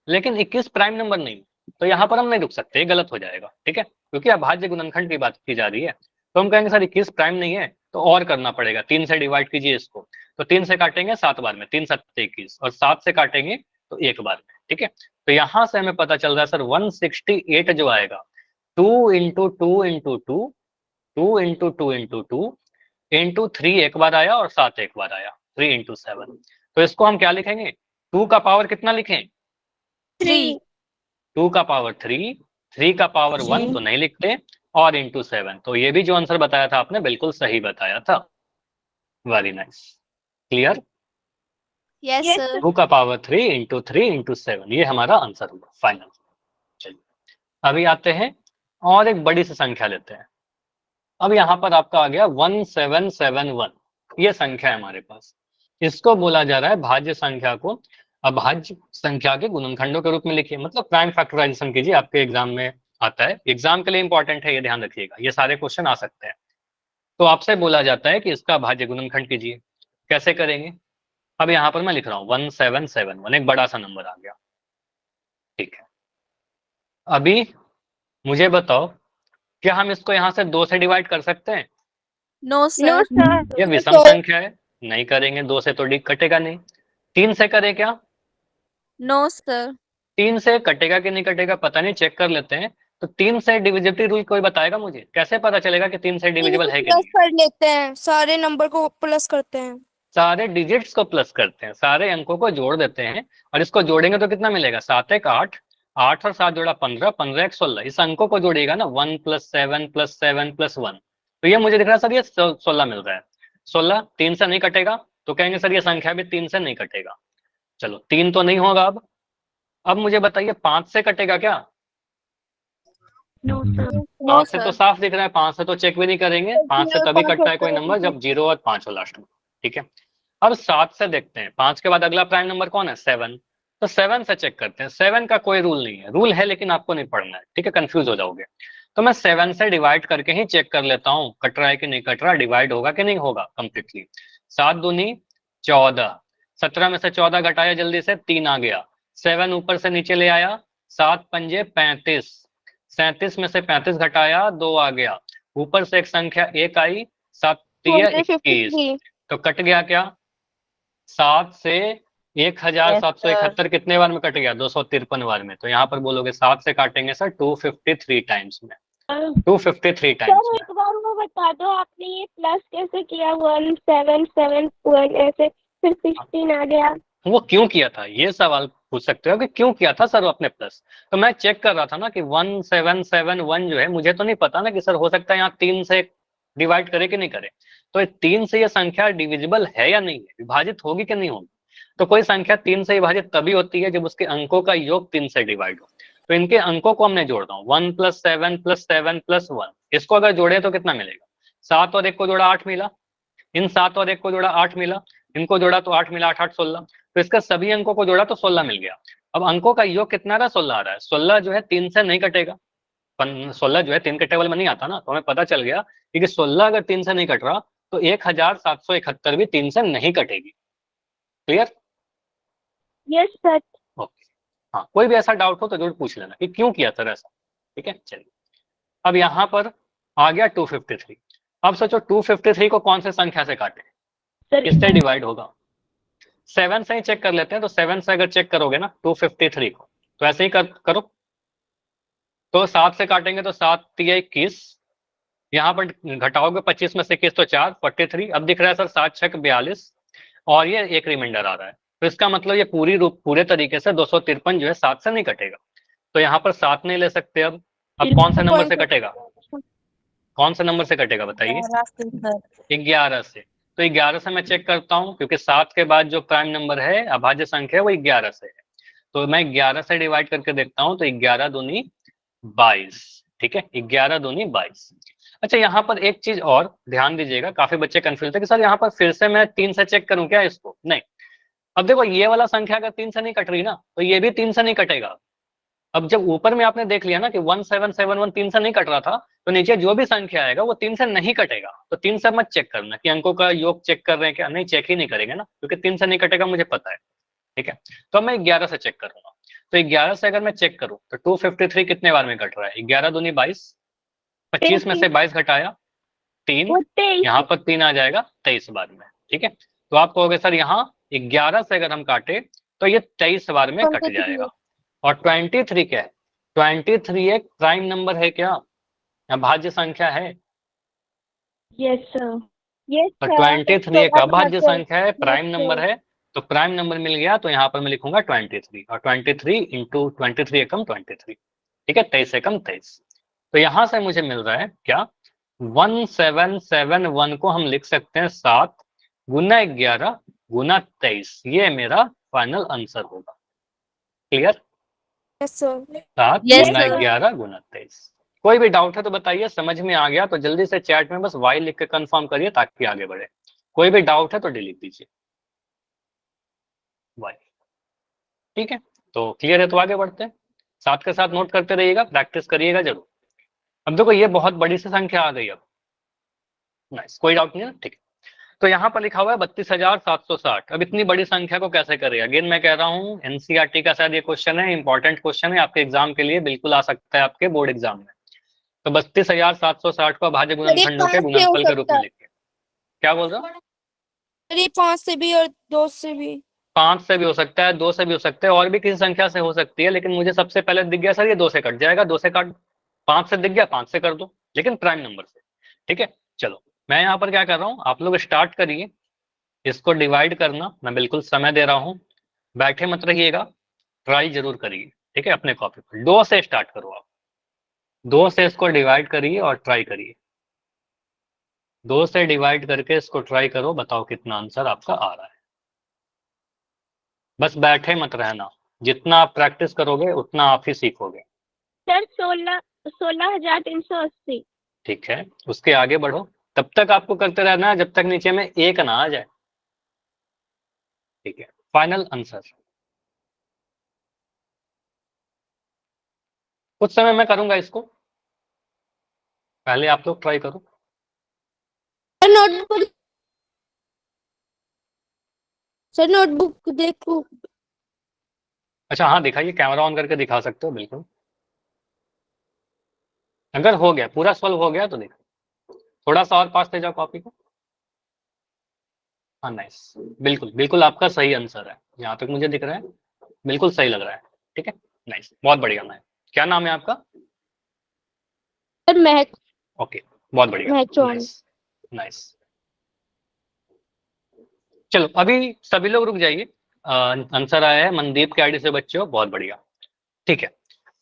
Speaker 1: लेकिन 21 प्राइम नंबर नहीं। तो यहाँ पर हम नहीं रुक सकते, ये गलत हो जाएगा। ठीक है, क्योंकि अभाज्य गुणनखंड की बात की जा रही है। तो हम कहेंगे सर 21 प्राइम नहीं है, तो और करना पड़ेगा, 3 से डिवाइड कीजिए इसको। तो 3 से काटेंगे 7 बार में, 3 7 21, और 7 से काटेंगे तो 1 बार में। ठीक है, तो यहां से हमें पता चल रहा है सर 168 जो आएगा 2 into 2 into 2, 2 into 2 into 2 into 3 एक बार आया और 7 एक बार आया, 3 इंटू 7। तो इसको हम क्या लिखेंगे, 2 का पावर कितना लिखें,
Speaker 2: 3
Speaker 1: 2 का पावर 3, 3 का पावर 1 तो नहीं लिखते, और इंटू 7। तो ये भी जो आंसर बताया था आपने बिल्कुल सही बताया था। Very nice, clear.
Speaker 2: Yes
Speaker 4: Yes,
Speaker 2: sir
Speaker 1: 2 का पावर 3 इंटू 3 इंटू 7, ये हमारा आंसर होगा फाइनल। चलिए अभी आते हैं और एक बड़ी सी संख्या लेते हैं। अब यहाँ पर आपका आ गया 1771, ये संख्या है हमारे पास। इसको बोला जा रहा है भाज्य संख्या को अभाज्य संख्या के गुणनखंडों के रूप में लिखिए, मतलब प्राइम फैक्टराइजेशन कीजिए। आपके एग्जाम में आता है, एग्जाम के लिए इंपॉर्टेंट है, ये ध्यान रखिएगा, ये सारे क्वेश्चन आ सकते हैं। तो आपसे बोला जाता है कि इसका भाज्य गुणनखंड कीजिए, कैसे करेंगे। अब यहाँ पर मैं लिख रहा हूँ 1771, एक बड़ा सा नंबर आ गया, ठीक है। अभी मुझे बताओ, क्या हम इसको यहाँ से 2 से डिवाइड कर सकते हैं?
Speaker 2: नो
Speaker 4: no
Speaker 2: सर
Speaker 4: sir,
Speaker 1: ये विषम संख्या है, नहीं करेंगे। 2 से तो डी कटेगा नहीं। 3 से करे क्या?
Speaker 2: नो सर
Speaker 1: 3 से कटेगा कि नहीं कटेगा पता नहीं, चेक कर लेते हैं। तो 3 से डिविजिबिलिटी रूल कोई बताएगा मुझे, कैसे पता चलेगा कि 3 से डिविजिबल है कि
Speaker 2: प्लस
Speaker 1: नहीं?
Speaker 2: कर लेते हैं, सारे नंबर को प्लस करते हैं।
Speaker 1: सारे डिजिट्स को प्लस करते हैं, सारे अंकों को जोड़ देते हैं, और इसको जोड़ेंगे तो कितना मिलेगा, 7 एक 8, 8 और 7 जोड़ा 15, 15 एक 16। इस अंकों को जोड़िएगा ना, 1 + 7 + 7 + 1, तो ये मुझे दिख रहा है सर ये 16 मिल रहा है। 16 3 से नहीं कटेगा, तो कहेंगे सर ये संख्या भी 3 से नहीं कटेगा। चलो 3 तो नहीं होगा। अब मुझे बताइए 5 से कटेगा क्या?
Speaker 4: no sir,
Speaker 1: 5 से तो साफ दिख रहा है, 5 से तो चेक भी नहीं करेंगे। 5 से तभी कटता है कोई नंबर जब 0 और 5 हो लास्ट में, ठीक है। अब 7 से देखते हैं, 5 के बाद अगला प्राइम नंबर कौन है, 7। तो 7 से चेक करते हैं। 7 का कोई रूल नहीं है, रूल है लेकिन आपको नहीं पढ़ना है, ठीक है, कंफ्यूज हो जाओगे। तो मैं 7 से डिवाइड करके ही चेक कर लेता हूँ कट रहा है कि नहीं कट रहा, डिवाइड होगा कि नहीं होगा कंप्लीटली। 7 दूनी 14, 17 में से 14 घटाया जल्दी से, 3 आ गया। 7 ऊपर से नीचे ले आया, 7 पंजे 35, 37 में से 35 घटाया 2 आ गया। ऊपर से एक संख्या 1 आई, 7 तिया 21, तो कट गया क्या, 7 से 1771 कितने बार में कट गया, 253 बार में। तो यहाँ पर बोलोगे 7 से काटेंगे सर 253 टाइम्स में, 253 टाइम्स में।
Speaker 4: एक बार वो बता दो, आपने ये प्लस कैसे किया, 1771 ऐसे, फिर 16 आ गया।
Speaker 1: वो क्यों किया था, ये सवाल पूछ सकते हो कि क्यों किया था सर आपने प्लस। तो मैं चेक कर रहा था ना कि 1771 जो है, मुझे तो नहीं पता ना कि सर हो सकता है यहाँ 3 से डिवाइड करे कि नहीं करे। तो 3 से ये संख्या डिविजिबल है या नहीं है, विभाजित होगी कि नहीं होगी। तो कोई संख्या 3 से विभाजित तभी होती है जब उसके अंकों का योग 3 से डिवाइड हो। तो इनके अंकों को हमने जोड़ रहा हूँ, 1 + 7 + 7 + 1। इसको अगर जोड़े तो कितना मिलेगा, 7 और 1 को जोड़ा 8 मिला, इन 7 और 1 को जोड़ा 8 मिला, इनको जोड़ा तो 8 मिला, 8 8 16। तो इसका सभी अंकों को जोड़ा तो 16 मिल गया। अब अंकों का योग कितना रहा, 16 आ रहा है। 16 जो है 3 से नहीं कटेगा, 16 जो है 3 के टेबल में नहीं आता ना। तो हमें पता चल गया कि 16 अगर 3 से नहीं कट रहा तो 1771 भी 3 से नहीं कटेगी। क्लियर?
Speaker 4: Yes sir.
Speaker 1: ओके, हाँ, कोई भी ऐसा डाउट हो तो जरूर पूछ लेना कि क्यों किया सर ऐसा, ठीक है। चलिए अब यहाँ पर आ गया 253। अब सोचो 253 को कौन से संख्या से काटे,
Speaker 4: सर
Speaker 1: किससे डिवाइड होगा। 7 से ही चेक कर लेते हैं। तो 7 से अगर चेक करोगे ना 253 को, तो ऐसे ही करो। तो 7 से काटेंगे तो 7 तिया 21, यहाँ पर घटाओगे 25 में से 21 तो 4 43। अब दिख रहा है सर 7 6 42, और ये एक रिमाइंडर आ रहा है। तो इसका मतलब ये पूरे तरीके से 253 जो है 7 से नहीं कटेगा। तो यहाँ पर 7 नहीं ले सकते। अब कौन से नंबर से कटेगा, कौन से नंबर से कटेगा बताइए, 11 से। तो 11 से मैं चेक करता हूँ, क्योंकि 7 के बाद जो प्राइम नंबर है अभाज्य संख्या है वो 11 से है। तो मैं 11 से डिवाइड करके देखता हूँ, तो 11 दूनी 22, ठीक है, 11 दूनी 22। अच्छा यहाँ पर एक चीज और ध्यान दीजिएगा, काफी बच्चे कंफ्यूज थे कि सर यहाँ पर फिर से मैं 3 से चेक करूं क्या इसको, नहीं। अब देखो ये वाला संख्या अगर 3 से नहीं कट रही ना, तो ये भी 3 से नहीं कटेगा। अब जब ऊपर में आपने देख लिया ना कि 1771 3 से नहीं कट रहा था, तो नीचे जो भी संख्या आएगा वो 3 से नहीं कटेगा। तो 3 से मत चेक करना कि अंकों का योग चेक कर रहे हैं क्या, नहीं, चेक ही नहीं करेंगे ना, क्योंकि 3 से नहीं कटेगा मुझे पता है, ठीक है। तो मैं 11 से चेक करूंगा। तो 11 से अगर मैं चेक करूं तो 253 कितने बार में कट रहा है, 11 दूनी 22, 25 में से 22 घटाया 3, यहाँ पर 3 आ जाएगा 23 बार में, ठीक है। तो आप कहोगे सर यहाँ 11 से अगर हम काटे तो ये 23 बार में कट जाएगा। और 23 क्या है? 23 एक प्राइम नंबर है क्या, या भाज्य संख्या है?
Speaker 4: Yes sir. यस
Speaker 1: तो
Speaker 4: सर।
Speaker 1: 23 एक अभाज्य संख्या है, प्राइम
Speaker 4: Yes,
Speaker 1: नंबर
Speaker 4: sir.
Speaker 1: है, तो प्राइम नंबर मिल गया, तो यहाँ पर मैं लिखूंगा 23, और 23 इंटू 23 एकम 23, ठीक है, 23 एकम 23। तो यहाँ से मुझे मिल रहा है क्या, 1771 को हम लिख सकते हैं 7 गुना 11 गुना 23, ये मेरा फाइनल आंसर होगा। क्लियर?
Speaker 2: Yes, sir.
Speaker 1: 7
Speaker 3: Yes,
Speaker 1: गुना
Speaker 3: sir.
Speaker 1: 11 गुना 23। कोई भी डाउट है तो बताइए, समझ में आ गया तो जल्दी से चैट में बस वाई लिख के कंफर्म करिए ताकि आगे बढ़े। कोई भी डाउट है तो डिलीट दीजिए वाई। ठीक है, तो क्लियर है तो आगे बढ़ते हैं। साथ के साथ नोट करते रहिएगा, प्रैक्टिस करिएगा जरूर। अब देखो ये बहुत बड़ी सी संख्या आ गई अब। नाइस, कोई डाउट नहीं है, ठीक है। तो यहाँ पर लिखा हुआ है 32,760। अब इतनी बड़ी संख्या को कैसे करें? अगेन मैं कह रहा हूँ एनसीईआरटी का शायद ये क्वेश्चन है, इंपॉर्टेंट क्वेश्चन है आपके एग्जाम के लिए, बिल्कुल आ सकता है आपके बोर्ड एग्जाम में। तो 32,760 को भाज्य गुणनखंडों के
Speaker 2: 5 से हो
Speaker 1: गुणनफल के रूप
Speaker 2: सकता
Speaker 1: में
Speaker 2: है।
Speaker 1: लिखिए। क्या बोल रहा हूँ?
Speaker 2: 5 से भी और 2 से भी।
Speaker 1: 5 से भी हो सकता है, 2 से भी हो सकता है, और भी किसी संख्या से हो सकती है, लेकिन मुझे सबसे पहले दिख गया सर ये 2 से कट जाएगा, 2 से काट, 5 से दिख गया 5 से कर दो, लेकिन प्राइम नंबर से। ठीक है, चलो मैं यहाँ पर क्या कर रहा हूँ, आप लोग स्टार्ट करिए इसको डिवाइड करना, मैं बिल्कुल समय दे रहा हूँ, बैठे मत रहिएगा, ट्राई जरूर करिए। ठीक है, अपने कॉपी पर 2 से स्टार्ट करो आप, 2 से इसको डिवाइड करिए और ट्राई करिए। 2 से डिवाइड करके इसको ट्राई करो, बताओ कितना आंसर आपका आ रहा है। बस बैठे मत रहना, जितना आप प्रैक्टिस करोगे उतना आप ही सीखोगे।
Speaker 4: सर 16,380।
Speaker 1: ठीक है, उसके आगे बढ़ो, तब तक आपको करते रहना है जब तक नीचे में 1 ना आ जाए। ठीक है, फाइनल आंसर कुछ समय मैं करूंगा इसको, पहले आप लोग ट्राई करो।
Speaker 2: नोटबुक सर, नोटबुक देखो।
Speaker 1: अच्छा हाँ, दिखाइए, कैमरा ऑन करके दिखा सकते हो बिल्कुल। अगर हो गया पूरा सॉल्व हो गया तो देखो, थोड़ा सा और पास ले जाओ कॉपी को। हाँ नाइस, बिल्कुल बिल्कुल आपका सही आंसर है, यहाँ तक मुझे दिख रहा है, बिल्कुल सही लग रहा है। ठीक है, नाइस, बहुत बढ़िया। मैं, क्या नाम है आपका?
Speaker 2: सर महक
Speaker 1: ओके, बहुत बढ़िया,
Speaker 2: महचौन।
Speaker 1: Nice nice. चलो अभी सभी लोग रुक जाइए, आंसर आया है मनदीप के आईडी से बच्चों, बहुत बढ़िया। ठीक है,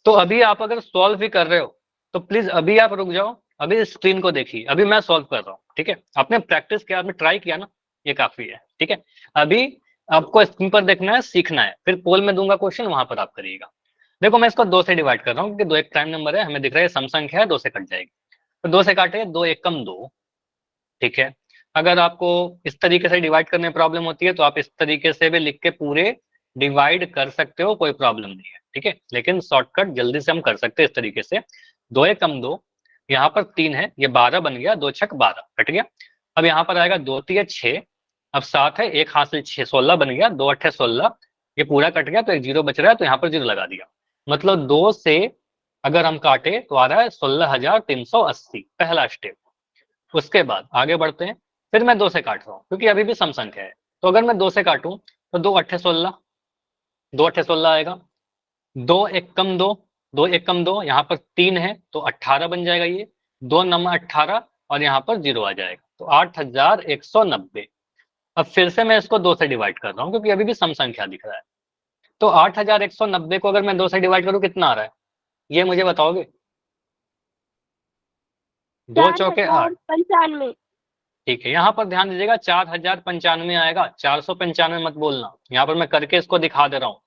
Speaker 1: तो अभी आप अगर सॉल्व भी कर रहे हो तो प्लीज अभी आप रुक जाओ, अभी स्क्रीन को देखिए, अभी मैं सॉल्व कर रहा हूँ। ठीक है, आपने प्रैक्टिस किया, आपने ट्राई किया ना, ये काफी है। ठीक है, अभी आपको स्क्रीन पर देखना है, सीखना है, फिर पोल में दूंगा क्वेश्चन, वहां पर आप करिएगा। देखो मैं इसको 2 से डिवाइड कर रहा हूँ क्योंकि 2 एक प्राइम नंबर है, हमें दिख रहा है सम संख्या है, 2 से कट जाएगी, तो 2 से काटे, 2 एकम 2। ठीक है, अगर आपको इस तरीके से डिवाइड करने में प्रॉब्लम होती है तो आप इस तरीके से भी लिख के पूरे डिवाइड कर सकते हो, कोई प्रॉब्लम नहीं है। ठीक है, लेकिन शॉर्टकट जल्दी से हम कर सकते हैं इस तरीके से, 2 एकम 2, यहाँ पर 3 है, ये 12 बन गया, 2 छक 12 कट गया। अब यहाँ पर आएगा 2 तिया 6, अब 7 है, 1 हाथ से 6, 16 बन गया, 2 अट्ठे 16, ये पूरा कट गया, तो एक जीरो बच रहा है, तो यहाँ पर जीरो लगा दिया। मतलब 2 से अगर हम काटे तो आ रहा है 16,380, पहला स्टेप। उसके बाद आगे बढ़ते हैं, फिर मैं 2 से काट रहा हूँ क्योंकि अभी भी सम संख्या है, तो अगर मैं 2 से काटूं तो 2 अट्ठे 16, 2 अट्ठे 16 आएगा, 2 एकम 2, 2 एकम 2, यहाँ पर 3 है तो 18 बन जाएगा, ये 2 नम 18, और यहाँ पर 0 आ जाएगा, तो 8,190। अब फिर से मैं इसको 2 से डिवाइड कर रहा हूँ क्योंकि अभी भी सम संख्या दिख रहा है, तो 8,190 को अगर मैं 2 से डिवाइड करूँ कितना आ रहा है, ये मुझे बताओगे? 2 चौके 8।
Speaker 4: 4,095।
Speaker 1: ठीक है, यहाँ पर ध्यान दीजिएगा, 4,095 आएगा, 495 मत बोलना, यहाँ पर मैं करके इसको दिखा दे रहा हूँ,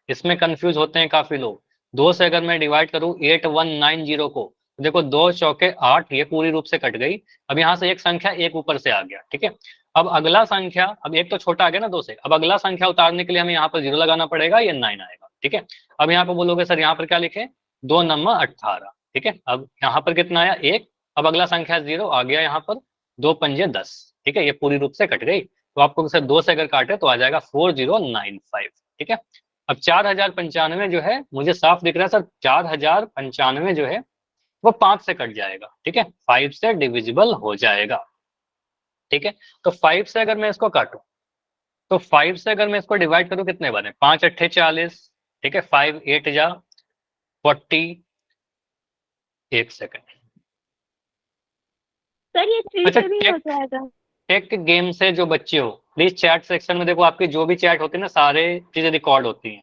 Speaker 1: इसमें कंफ्यूज होते हैं काफी लोग। 2 से अगर मैं डिवाइड करूँ 8190 को, तो देखो 2 चौके 8, ये पूरी रूप से कट गई। अब यहाँ से एक संख्या एक ऊपर से आ गया। ठीक है, अब अगला संख्या, अब एक तो छोटा आ गया ना 2 से, अब अगला संख्या उतारने के लिए हमें यहाँ पर 0 लगाना पड़ेगा, ये 9 आएगा। ठीक है, अब यहाँ पर बोलोगे सर यहाँ पर क्या लिखे, 2 नम्मा 18। ठीक है, अब यहाँ पर कितना आया 1, अब अगला संख्या 0 आ गया, यहाँ पर 2 पंजे 10। ठीक है, ये पूरी रूप से कट गई, तो आपको सर 2 से अगर काटे तो आ जाएगा 4095। ठीक है, अब 4,095 जो है मुझे साफ दिख रहा है सर, 4,095 जो है वो 5 से कट जाएगा। ठीक है, 5 से डिविजिबल हो जाएगा। ठीक है, तो 5 से अगर मैं इसको काटूं, तो 5 से अगर मैं इसको डिवाइड करूं कितने बने, 5 अट्ठे 40। ठीक है, 5 8 जा 40, 1 सेकंड।
Speaker 4: सर ये 3
Speaker 1: अच्छा,
Speaker 4: से भी हो जाएगा?
Speaker 1: टेक गेम से जो बच्चे हो प्लीज चैट सेक्शन में देखो, आपकी जो भी चैट होती है ना सारे चीजें रिकॉर्ड होती हैं,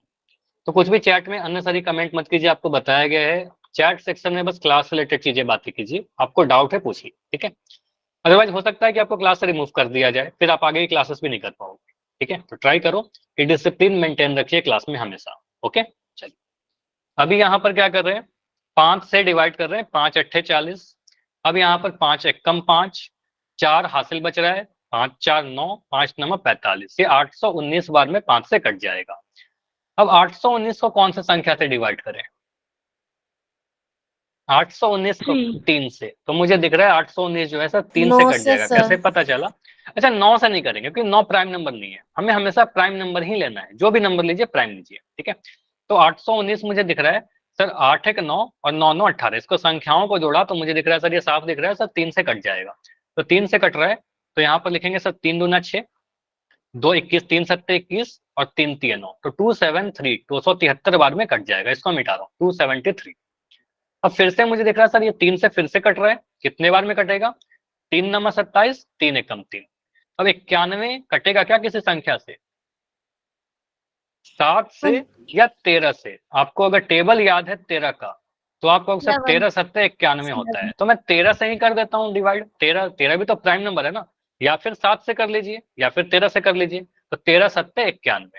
Speaker 1: तो कुछ भी चैट में अननेसेसरी कमेंट मत कीजिए, आपको बताया गया है चैट सेक्शन में बस क्लास रिलेटेड चीजें बातें कीजिए, आपको डाउट है पूछिए, ठीक है। अदरवाइज हो सकता है कि आपको क्लास से रिमूव कर दिया जाए, फिर आप आगे की क्लासेस भी नहीं कर पाओगे, ठीक है। तो ट्राई करो कि डिसिप्लिन मेंटेन रखिए क्लास में हमेशा, ओके। चलिए अभी यहाँ पर क्या कर रहे हैं, 5 से डिवाइड कर रहे हैं, 5 अट्ठे 40। अब यहाँ पर 5 एकम 5, 4 हासिल बच रहा है, 5 4 9, 5 9 45, ये 819 बार में 5 से कट जाएगा। अब 819 को कौन सी संख्या से डिवाइड करें, 819 को 3 से, तो मुझे दिख रहा है 819 जो है सर 3 से
Speaker 2: 9
Speaker 1: कट
Speaker 2: से
Speaker 1: जाएगा,
Speaker 2: सर।
Speaker 1: कैसे पता चला? अच्छा 9 से नहीं करेंगे क्योंकि 9 प्राइम नंबर नहीं है, हमें हमेशा प्राइम नंबर ही लेना है, जो भी नंबर लीजिए प्राइम लीजिए, ठीक है। तो 819 मुझे दिख रहा है सर 8 1 9 और 9 9 18, इसको संख्याओं को जोड़ा तो मुझे दिख रहा है सर, ये साफ दिख रहा है सर 3 से कट जाएगा, तो 3 से कट रहा है, तो यहाँ पर लिखेंगे सर 3 दूना 6, 2 21, 3 सत्ते 21 और 3 3 9, तो 273 273 बार में कट जाएगा, इसको मिटा रहा हूँ 273। अब फिर से मुझे दिख रहा है सर ये 3 से फिर से कट रहा है, कितने बार में कटेगा, 3 9 27, 3 एकम 3। अब 91 कटेगा क्या किसी संख्या से, 7 से या 13 से? आपको अगर टेबल याद है 13 का तो आपको सर 13 सत्ते 91 होता है, तो मैं 13 से ही कर देता हूँ डिवाइड, 13 भी तो प्राइम नंबर है ना, या फिर 7 से कर लीजिए या फिर 13 से कर लीजिए, तो 13 सत्ते 91।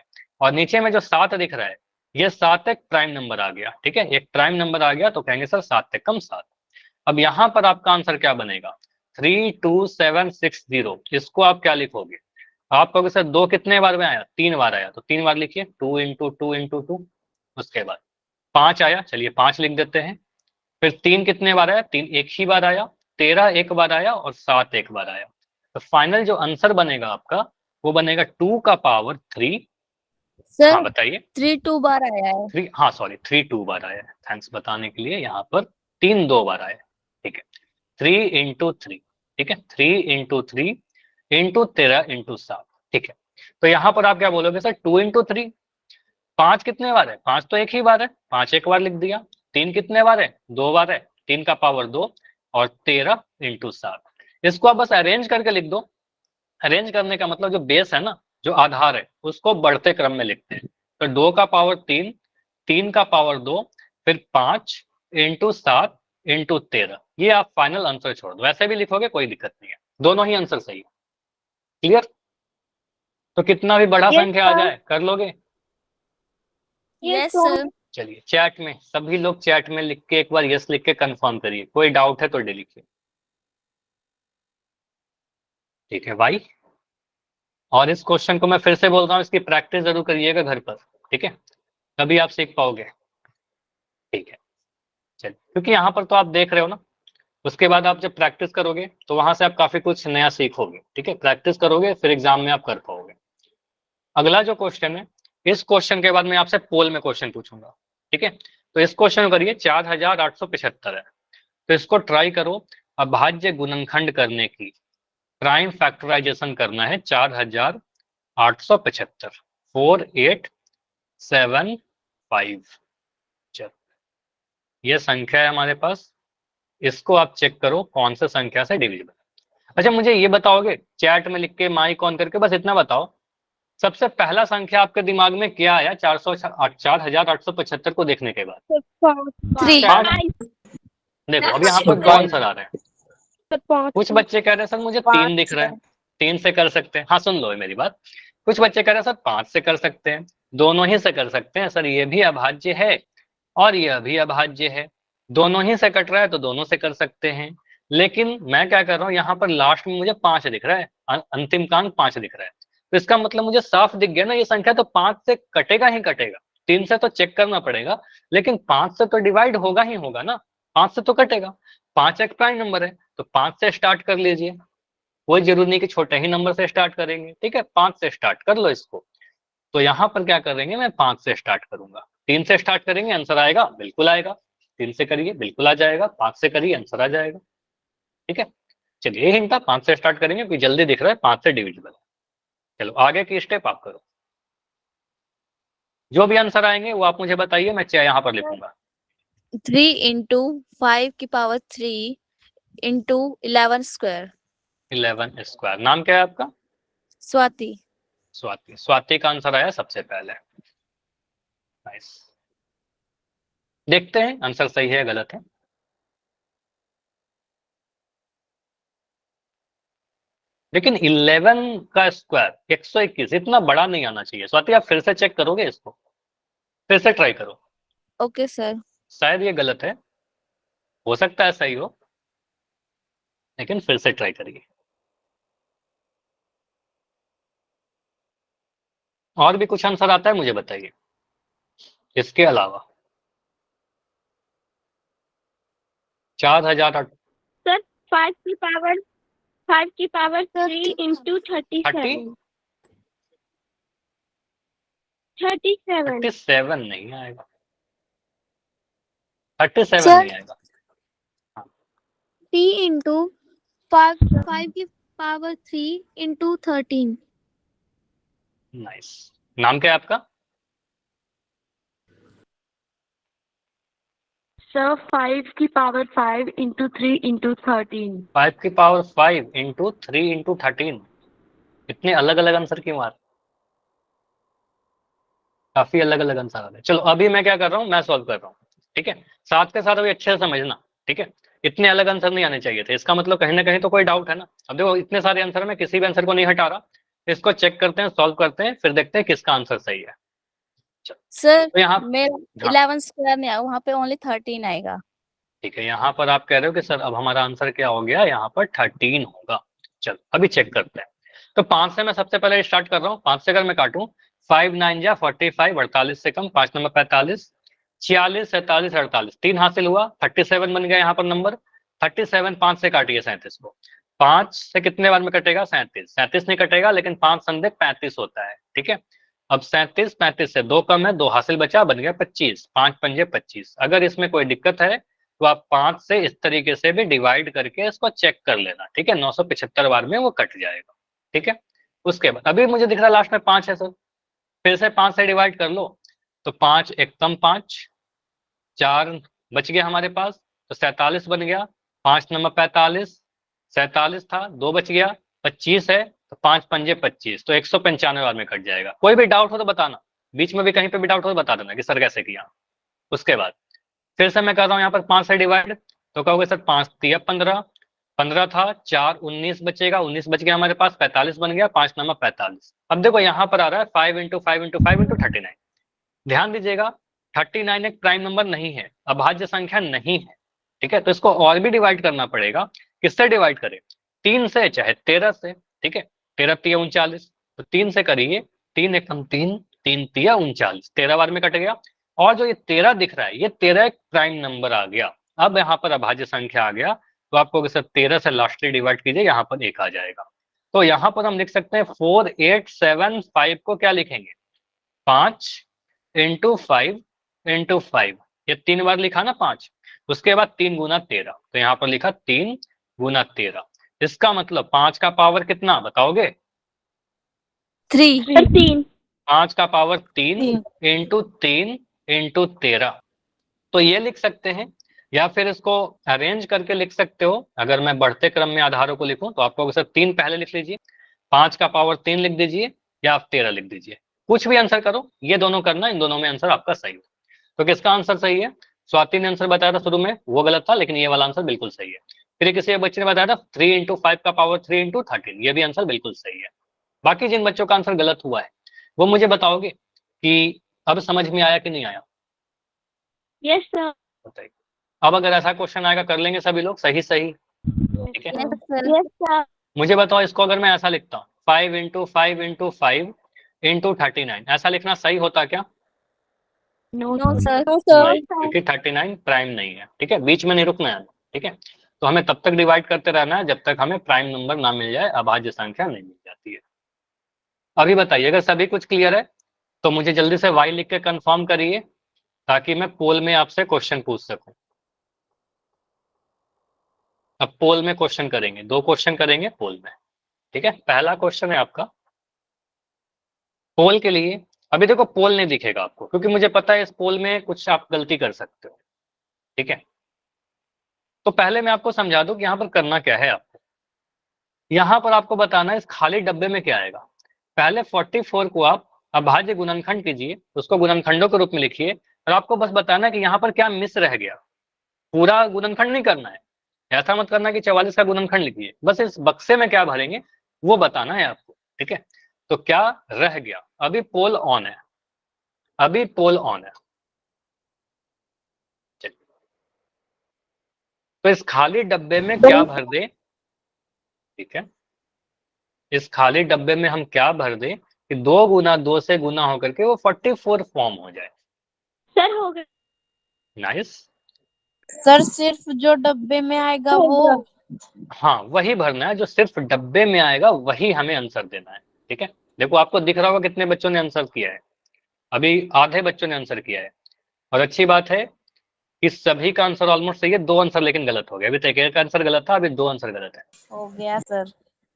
Speaker 1: और नीचे में जो 7 दिख रहा है ये 7 एक प्राइम नंबर आ गया, ठीक है, एक प्राइम नंबर आ गया, तो कहेंगे सर 7 एकम 7। अब यहाँ पर आपका आंसर क्या बनेगा, 32760, इसको आप क्या लिखोगे, आप कहोगे सर 2 कितने बार में आया, 3 बार आया, तो 3 बार लिखिए, 2 इंटू 2 इंटू 2। उसके बाद 5 आया, चलिए 5 लिख देते हैं। फिर 3 कितने बार आया, 3 एक ही बार आया, 13 एक बार आया और 7 एक बार आया। तो फाइनल जो आंसर बनेगा आपका वो बनेगा 2 का पावर 3।
Speaker 2: सर
Speaker 1: हाँ बताइए।
Speaker 2: 3 2 बार आया है।
Speaker 1: 3, हाँ सॉरी 3 2 बार आया है, थैंक्स बताने के लिए, यहाँ पर 3 2 बार आया, ठीक है। 3 इंटू 3, ठीक है, 3 इंटू 3 इंटू 13 इंटू 7, ठीक है। तो यहाँ पर आप क्या बोलोगे सर, 2 इंटू 3, 5 कितने बार है, 5 तो एक ही बार है, 5 एक बार लिख दिया। 3 कितने बार है, 2 बार है, 3 का पावर 2 और 13 इंटू 7, इसको आप बस अरेंज करके लिख दो। अरेंज करने का मतलब जो बेस है ना, जो आधार है उसको बढ़ते क्रम में लिखते हैं, तो 2 का पावर 3, 3 का पावर 2, फिर 5 इंटू 7 इंटू 13, ये आप फाइनल आंसर छोड़ दो, वैसे भी लिखोगे कोई दिक्कत नहीं है, दोनों ही आंसर सही है। क्लियर? तो कितना भी बड़ा संख्या आ जाए कर लोगे?
Speaker 2: Yes sir.
Speaker 1: चलिए चैट में सभी लोग चैट में लिख के एक बार यस लिख के कंफर्म करिए, कोई डाउट है तो डे लिखिए, ठीक है भाई। और इस क्वेश्चन को मैं फिर से बोल रहा हूँ, इसकी प्रैक्टिस जरूर करिएगा घर पर, ठीक है, तभी आप सीख पाओगे, ठीक है। चलिए क्योंकि यहाँ पर तो आप देख रहे हो ना, उसके बाद आप जब प्रैक्टिस करोगे तो वहां से आप काफी कुछ नया सीखोगे, ठीक है, प्रैक्टिस करोगे फिर एग्जाम में आप कर पाओगे। अगला जो क्वेश्चन है, इस क्वेश्चन के बाद मैं आपसे पोल में क्वेश्चन पूछूंगा, ठीक है। तो इस क्वेश्चन को करिए, 4875 है, तो इसको ट्राई करो अभाज्य गुणनखंड करने की, प्राइम फैक्टराइजेशन करना है 4875, 4875, चलो ये संख्या है हमारे पास, इसको आप चेक करो कौन सा संख्या से डिविजिबल है। अच्छा मुझे ये बताओगे चैट में लिख के माइक ऑन करके, बस इतना बताओ, सबसे पहला संख्या आपके दिमाग में क्या आया 4875 को देखने के बाद?
Speaker 2: 3।
Speaker 1: हाँ, देखो अब यहाँ पर दो आंसर आ रहे हैं, कुछ बच्चे कह रहे हैं सर मुझे 3 दिख रहा है, 3 से कर सकते हैं, हाँ सुन लो मेरी बात, कुछ बच्चे कह रहे हैं सर 5 से कर सकते हैं, दोनों ही से कर सकते हैं सर, ये भी अभाज्य है और यह भी अभाज्य है, दोनों ही से कट रहा है तो दोनों से कर सकते हैं। लेकिन मैं क्या कर रहा हूँ, यहाँ पर लास्ट में मुझे 5 दिख रहा है, अंतिम का अंक 5 दिख रहा है, तो इसका मतलब मुझे साफ दिख गया ना ये संख्या तो 5 से कटेगा ही कटेगा, 3 से तो चेक करना पड़ेगा, लेकिन 5 से तो डिवाइड होगा ही होगा ना, 5 से तो कटेगा, 5 एक प्राइम नंबर है तो 5 से स्टार्ट कर लीजिए, कोई जरूरी नहीं कि छोटे ही नंबर से स्टार्ट करेंगे, ठीक है, 5 से स्टार्ट कर लो इसको। तो यहाँ पर क्या करेंगे, मैं 5 से स्टार्ट करूंगा, 3 से स्टार्ट करेंगे आंसर आएगा, बिल्कुल आएगा, 3 से करिए बिल्कुल आ जाएगा, 5 से करिए आंसर आ जाएगा, ठीक है। चलिए हिंट था, 5 से स्टार्ट करेंगे क्योंकि जल्दी दिख रहा है 5 से डिविजिबल है। चलो आगे की स्टेप आप करो, जो भी आंसर आएंगे वो आप मुझे बताइए, मैं यहाँ पर लिखूंगा।
Speaker 2: 3 into 5 की पावर 3 into 11 स्क्वायर।
Speaker 1: 11 स्क्वायर। नाम क्या है आपका?
Speaker 2: स्वाति।
Speaker 1: स्वाति। स्वाति का आंसर आया सबसे पहले। नाइस। देखते हैं आंसर सही है गलत है। लेकिन 11 का स्क्वायर 121 इतना बड़ा नहीं आना चाहिए। स्वाति आप फिर से चेक करोगे इसको? फिर से ट्राई करो।
Speaker 2: Okay sir.
Speaker 1: शायद ये गलत है, हो सकता है सही हो, लेकिन फिर से ट्राई करिए। और भी कुछ आंसर आता है मुझे बताइए इसके अलावा। 4000
Speaker 4: सर 5 की पावर 3 into 37। 37।
Speaker 1: 37 नहीं आएगा। 37
Speaker 2: सर
Speaker 1: नहीं आएगा।
Speaker 2: 3 into 5 की पावर 3 into 13।
Speaker 1: नाइस। नाम क्या है आपका?
Speaker 5: सर 5 की पावर 5 into 3 into 13।
Speaker 1: 5 की पावर 5 into 3 into 13। इतने अलग अलग आंसर क्यों आ रहे? काफी अलग अलग आंसर आ रहे। चलो अभी मैं क्या कर रहा हूँ, मैं सॉल्व कर रहा हूँ, ठीक है? साथ के साथ अभी अच्छे से समझना, ठीक है? इतने अलग आंसर नहीं आने चाहिए थे। इसका मतलब कहीं ना कहीं तो कोई डाउट है ना। अब देखो इतने सारे आंसर में किसी भी आंसर को नहीं हटा रहा, इसको चेक करते हैं, सॉल्व करते हैं, फिर देखते हैं किसका आंसर सही है।
Speaker 2: सर
Speaker 1: तो यहाँ
Speaker 2: मेरा 11 स्क्वायर नहीं आया, वहाँ पे ओनली 13 आएगा।
Speaker 1: ठीक है, यहाँ पर आप कह रहे हो कि सर अब हमारा आंसर क्या हो गया, यहाँ पर 13 होगा। चलो अभी चेक करते हैं। तो 5 से मैं सबसे पहले स्टार्ट कर रहा हूँ। 5 से अगर मैं काटूं, 5 9 जा 45, 48 से कम, 5 नंबर 45, 46, 47, 48, 3 हासिल हुआ, 37 बन गया यहाँ पर नंबर। 37 5 से काटिए 37 को। 5 से कितने बार में कटेगा? 37। 37 नहीं कटेगा, लेकिन 5 संदे 35 होता है, ठीक है? अब 37 35 से 2 कम है, 2 हासिल बचा, बन गया 25। 5 पंजे 25। अगर इसमें कोई दिक्कत है तो आप 5 से इस तरीके से भी डिवाइड करके इसको चेक कर लेना, ठीक है? 975 बार में वो कट जाएगा, ठीक है? उसके बाद अभी मुझे दिख रहा है लास्ट में 5 है सर, फिर से 5 से डिवाइड कर लो। तो 5 एक कम 5, 4 बच गया हमारे पास, तो 47 बन गया। 5 नंबर 45, 47 था, 2 बच गया, 25 है, तो 5 पंजे 25, तो 195 बार में कट जाएगा। कोई भी डाउट हो तो बताना, बीच में भी कहीं पे भी डाउट हो तो बता देना कि सर कैसे किया। उसके बाद फिर से मैं कर रहा हूँ यहाँ पर 5 से डिवाइड, तो कहोगे सर 5 तिया 15, 15 था, 4 19 बचेगा, 19 बच गया हमारे पास, 45 बन गया, 5 नंबर 45। अब देखो यहाँ पर आ रहा है 5 इंटू 5 इंटू 5 इंटू 39। ध्यान दीजिएगा 39 एक प्राइम नंबर नहीं है, अभाज्य संख्या नहीं है, ठीक है? तो इसको और भी डिवाइड करना पड़ेगा। किससे डिवाइड करें? 3 से चाहे 13 से, ठीक है? 13 तिया 39, तो 3 से करिए, 3 एक कम 3, 3 तिया 39, 13 बार में कट गया। और जो ये 13 दिख रहा है, ये 13 एक प्राइम नंबर आ गया। अब यहाँ पर अभाज्य संख्या आ गया, तो आपको सर 13 से लास्टली डिवाइड कीजिए, यहाँ पर 1 आ जाएगा। तो यहाँ पर हम लिख सकते हैं 4875 को क्या लिखेंगे? 5 इंटू 5 इंटू 5, ये 3 बार लिखा ना 5, उसके बाद 3 गुना 13, तो यहाँ पर लिखा 3 गुना 13। इसका मतलब 5 का पावर कितना बताओगे?
Speaker 2: 3।
Speaker 1: 5 का पावर 3 इंटू 3 इंटू 13, तो ये लिख सकते हैं। या फिर इसको अरेंज करके लिख सकते हो। अगर मैं बढ़ते क्रम में आधारों को लिखूं तो आपको सर 3 पहले लिख लीजिए, 5 का पावर 3 लिख दीजिए, या आप 13 लिख दीजिए, कुछ भी आंसर करो, ये दोनों करना, इन दोनों में आंसर आपका सही हो। तो किसका आंसर सही है? स्वाति ने आंसर बताया था शुरू में, वो गलत था, लेकिन ये वाला आंसर बिल्कुल सही है। फिर किसी एक बच्चे ने बताया था 3 इंटू 5 का पावर 3 इंटू 13, ये भी आंसर बिल्कुल सही है। बाकी जिन बच्चों का आंसर गलत हुआ है वो मुझे बताओगे कि अब समझ में आया कि नहीं आया?
Speaker 4: Yes sir.
Speaker 1: बताइए। अब अगर ऐसा क्वेश्चन आएगा कर लेंगे सभी लोग सही सही, ठीक है?
Speaker 4: Yes sir.
Speaker 1: मुझे बताओ इसको अगर मैं ऐसा लिखता हूँ 5 इंटू 5 इंटू 5 इंटू 39, ऐसा लिखना सही होता क्या?
Speaker 2: No sir.
Speaker 1: नहीं, क्योंकि 39 प्राइम नहीं है, ठीक है? बीच में नहीं रुकना है, ठीक है? तो हमें तब तक डिवाइड करते रहना है जब तक हमें प्राइम नंबर ना मिल जाए, अभाज्य संख्या नहीं मिल जाती है। अभी बताइए अगर सभी कुछ क्लियर है तो मुझे जल्दी से वाई लिख के कंफर्म करिए, ताकि मैं पोल में आपसे क्वेश्चन पूछ सकूं। अब पोल में क्वेश्चन करेंगे, 2 क्वेश्चन करेंगे पोल में, ठीक है? पहला क्वेश्चन है आपका पोल के लिए, अभी देखो पोल नहीं दिखेगा आपको, क्योंकि मुझे पता है इस पोल में कुछ आप गलती कर सकते हो, ठीक है। तो पहले मैं आपको समझा दूं कि यहाँ पर करना क्या है आपको। यहाँ पर आपको बताना है इस खाली डब्बे में क्या आएगा। पहले 44 को आप अभाज्य गुणनखंड कीजिए, उसको गुणनखंडों के रूप में लिखिए, और आपको बस बताना है कि यहाँ पर क्या मिस रह गया। पूरा गुणनखंड नहीं करना है, ऐसा मत करना कि 44 का गुणनखंड लिखिए, बस इस बक्से में क्या भरेंगे वो बताना है आपको, ठीक है। तो क्या रह गया, अभी पोल ऑन है, अभी पोल ऑन है। चलिए, तो इस खाली डब्बे में क्या भर दे, ठीक है, इस खाली डब्बे में हम क्या भर दें कि 2 गुना 2 से गुना होकर के वो 44 फॉर्म हो जाए।
Speaker 4: सर हो गया।
Speaker 1: नाइस।
Speaker 2: सर सिर्फ जो डब्बे में आएगा वो,
Speaker 1: हाँ वही भरना है, जो सिर्फ डब्बे में आएगा वही हमें आंसर देना है, ठीक है। देखो आपको दिख रहा होगा कितने बच्चों ने आंसर किया है, अभी आधे बच्चों ने आंसर किया है। और अच्छी बात है कि सभी का आंसर ऑलमोस्ट सही है, 2 आंसर लेकिन गलत हो गया, अभी तक एक आंसर गलत था, अभी 2 आंसर गलत है,
Speaker 2: हो गया सर।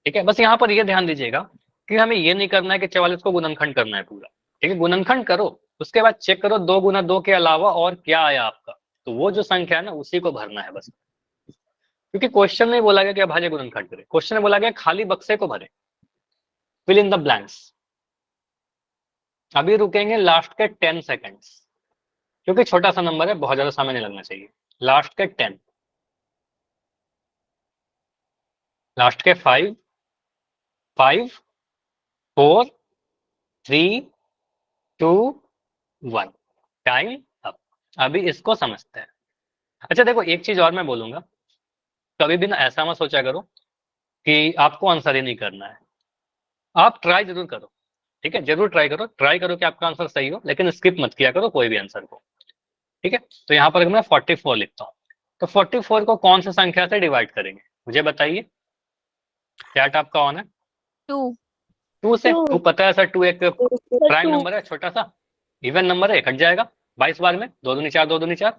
Speaker 1: ठीक है। बस यहाँ पर ये ध्यान दीजिएगा कि हमें ये नहीं करना है कि 44 को गुणनखंड करना है पूरा, ठीक है। गुणनखंड करो, उसके बाद चेक करो 2 गुना 2 के अलावा और क्या आया आपका, तो वो जो संख्या है ना उसी को भरना है बस। क्योंकि क्वेश्चन में बोला गया कि अभाज्य गुणनखंड करें, क्वेश्चन में बोला गया खाली बक्से को भरे, फिल इन द ब्लैंक्स। अभी रुकेंगे लास्ट के 10 सेकेंड्स, क्योंकि छोटा सा नंबर है, बहुत ज्यादा समय नहीं लगना चाहिए। लास्ट के 10, लास्ट के 5, 5, 4, 3, 2, 1, टाइम अप। अभी इसको समझते हैं। अच्छा देखो एक चीज और मैं बोलूंगा, कभी भी ना ऐसा मत सोचा करो कि आपको आंसर ही नहीं करना है, आप ट्राई जरूर करो, ठीक है। जरूर ट्राई करो, ट्राई करो कि आपका आंसर सही हो, लेकिन स्किप मत किया करो कोई भी आंसर को, ठीक है। तो यहाँ पर मैं 44 लिखता हूँ, तो 44 को कौन सी संख्या से डिवाइड करेंगे मुझे बताइए। चैट आपका ऑन है।
Speaker 2: 2।
Speaker 1: 2 से,
Speaker 4: 2
Speaker 1: 2 पता है सर, 2 एक प्राइम
Speaker 4: 2
Speaker 1: नंबर है, छोटा सा इवन नंबर है, कट जाएगा 22 बार में, 2 दूनी 4, 2 दूनी 4,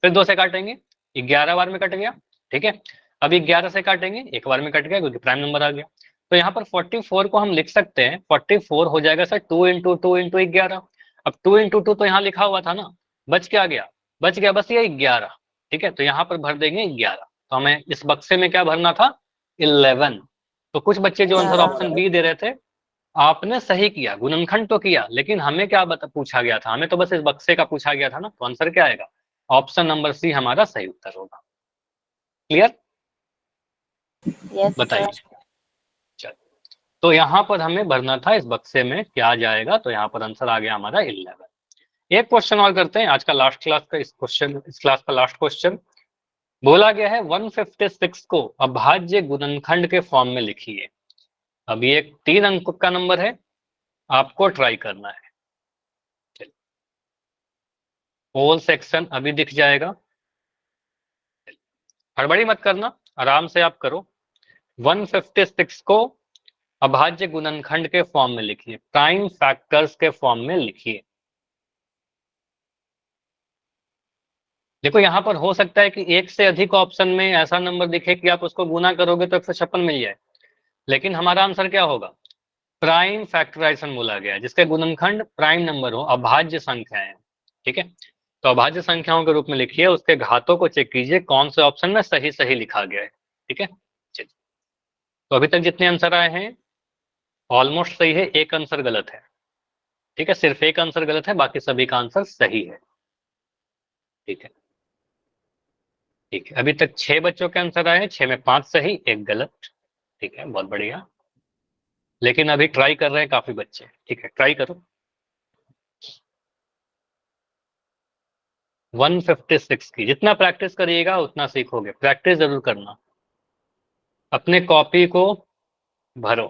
Speaker 1: फिर 2 से काटेंगे 11 बार में कट गया, ठीक है। अभी 11 से काटेंगे 1 बार में कट गया क्योंकि प्राइम नंबर आ गया। तो यहाँ पर 44 को हम लिख सकते हैं, 44 हो जाएगा सर 2 इंटू 2 इंटू 11। अब 2 इंटू 2 तो यहाँ लिखा हुआ था ना, बच क्या गया, बच गया बस ये 11, ठीक है। तो यहाँ पर भर देंगे 11, तो हमें इस बक्से में क्या भरना था, 11। तो कुछ बच्चे जो आंसर ऑप्शन बी दे रहे थे, आपने सही किया, गुणनखंड तो किया, लेकिन हमें क्या पूछा गया था, हमें तो बस इस बक्से का पूछा गया था ना, तो आंसर क्या आएगा, ऑप्शन नंबर सी हमारा सही उत्तर होगा। क्लियर,
Speaker 3: यस
Speaker 1: बताइए।
Speaker 3: सर।
Speaker 1: चलो, तो यहाँ पर हमें भरना था इस बक्से में क्या जाएगा, तो यहाँ पर आंसर आ गया हमारा 11। एक क्वेश्चन और करते हैं, आज का लास्ट क्लास का इस क्लास का लास्ट क्वेश्चन। बोला गया है 156 को अभाज्य गुणनखंड के फॉर्म में लिखिए। अब ये एक 3 अंक का नंबर है, आपको ट्राई करना है। होल सेक्शन अभी दिख जाएगा, हड़बड़ी मत करना, आराम से आप करो। 156 को अभाज्य गुणनखंड के फॉर्म में लिखिए, प्राइम फैक्टर्स के फॉर्म में लिखिए। देखो यहाँ पर हो सकता है कि एक से अधिक ऑप्शन में ऐसा नंबर दिखे कि आप उसको गुना करोगे तो 156 मिल जाए, लेकिन हमारा आंसर क्या होगा, प्राइम फैक्टराइजेशन बोला गया है, जिसके गुणनखंड प्राइम नंबर हो, अभाज्य संख्याएं, ठीक है। तो अभाज्य संख्याओं के रूप में लिखिए, उसके घातों को चेक कीजिए कौन से ऑप्शन में सही सही लिखा गया है, ठीक है। चलिए, तो अभी तक जितने आंसर आए हैं ऑलमोस्ट सही है, एक आंसर गलत है, ठीक है, सिर्फ एक आंसर गलत है, बाकी सभी का आंसर सही है, ठीक है। ठीक है, अभी तक 6 बच्चों के आंसर आए हैं, 6 में 5 सही 1 गलत, ठीक है, बहुत बढ़िया। लेकिन अभी ट्राई कर रहे हैं काफी बच्चे, ठीक है, ट्राई करो। 156 की जितना प्रैक्टिस करिएगा उतना सीखोगे, प्रैक्टिस जरूर करना। अपने कॉपी को भरो,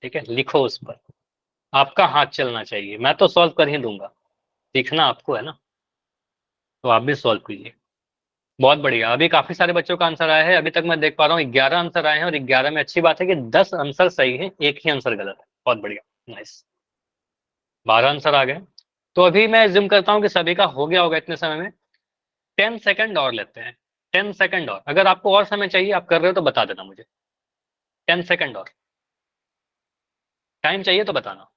Speaker 1: ठीक है, लिखो उस पर, आपका हाथ चलना चाहिए, मैं तो सॉल्व कर ही दूंगा, सीखना आपको है ना, तो आप भी सॉल्व कीजिए। बहुत बढ़िया, अभी काफी सारे बच्चों का आंसर आया है, अभी तक मैं देख पा रहा हूँ 11 आंसर आए हैं, और 11 में अच्छी बात है कि 10 आंसर सही है, एक ही आंसर गलत है, बहुत बढ़िया, नाइस। 12 आंसर आ गए, तो अभी मैं जिम करता हूँ कि सभी का हो गया होगा इतने समय में। 10 सेकंड और लेते हैं, 10 सेकंड और, अगर आपको और समय चाहिए आप कर रहे हो तो बता देना मुझे, 10 सेकंड और टाइम चाहिए तो बताना।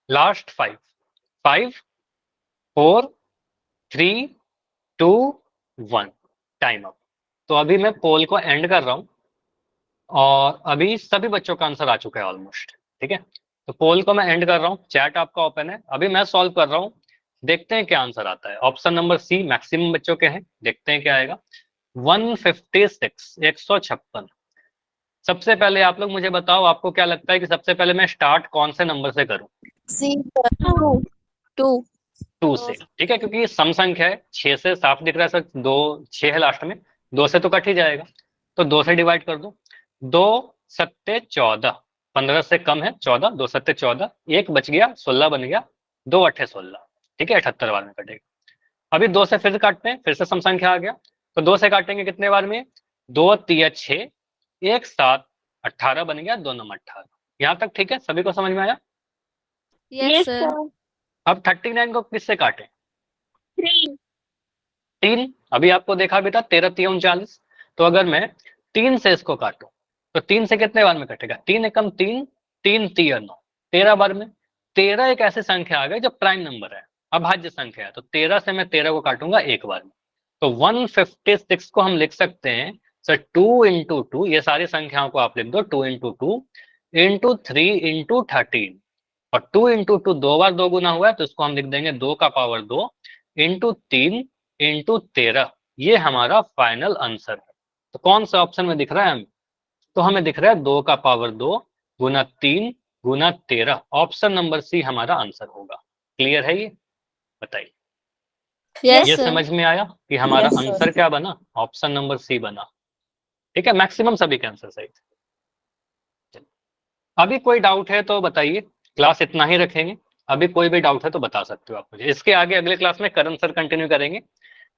Speaker 1: Last 5 5 4 3 2 1 time up. तो अभी मैं पोल को एंड कर रहा हूं और अभी सभी बच्चों का आंसर आ चुका है ऑलमोस्ट। ठीक है, तो पोल को मैं एंड कर रहा हूं, चैट आपका ओपन है, अभी मैं सॉल्व कर रहा हूं, देखते हैं क्या आंसर आता है। ऑप्शन नंबर सी मैक्सिमम बच्चों के हैं, देखते हैं क्या आएगा। 156 156। सबसे पहले आप लोग मुझे बताओ, आपको क्या लगता है कि सबसे पहले मैं स्टार्ट कौन से नंबर से करूं?
Speaker 2: सी 2 2
Speaker 1: 2 से। ठीक है, क्योंकि सम संख्या है, 6 से साफ दिख रहा है सर, 2 6 है लास्ट में, 2 से तो कट ही जाएगा, तो 2 से डिवाइड कर दो। 2 सत्ते 14, 15 से कम है 14, 2 सत्ते 14, एक बच गया 16 बन गया, 2 अट्ठे 16। ठीक है, 78 बार में कटेगा। अभी 2 से फिर काटते हैं, फिर से सम संख्या आ गया, तो 2 से काटेंगे कितने बार में? 2 3 6, 1 7 18 बन गया, 2 9 18। यहाँ तक ठीक है, सभी को समझ में आया?
Speaker 2: यस सर
Speaker 1: अब 39 को किससे काटें?
Speaker 4: 3
Speaker 1: 3। अभी आपको देखा भी था 13 3 39, तो अगर मैं 3 से इसको काटूं तो 3 से कितने बार में कटेगा? 3 एकम 3, 3 3 9, 13 बार में। 13 एक ऐसी संख्या आ गई जो प्राइम नंबर है, अभाज्य संख्या है, तो 13 से मैं 13 को काटूंगा एक बार में। तो 156 को हम लिख सकते हैं सर 2 इंटू 2, ये सारी संख्याओं को आप लिख दो 2 इंटू 2 इंटू 3 इंटू 13, और 2 इंटू 2 दो बार 2 गुना हुआ है, तो इसको हम लिख देंगे 2 का पावर 2 इंटू 3 इंटू 13। ये हमारा फाइनल आंसर है। तो कौन सा ऑप्शन में दिख रहा है हमें? तो हमें दिख रहा है 2 का पावर 2 गुना 3 गुना 13। ऑप्शन नंबर सी हमारा आंसर होगा। क्लियर है ये? बताइए,
Speaker 2: यस
Speaker 1: ये
Speaker 2: सर
Speaker 1: समझ में आया कि हमारा
Speaker 3: Yes, sir.
Speaker 1: आंसर क्या बना? ऑप्शन नंबर सी बना। ठीक है, मैक्सिमम सभी के आंसर सही थे। अभी कोई डाउट है तो बताइए, क्लास इतना ही रखेंगे। अभी कोई भी डाउट है तो बता सकते हो आप मुझे, इसके आगे अगले क्लास में करण सर कंटिन्यू करेंगे।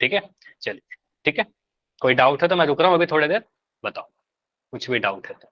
Speaker 1: ठीक है, चलिए ठीक है, कोई डाउट है तो मैं रुक रहा हूँ अभी थोड़ी देर, बताओ कुछ भी डाउट है तो।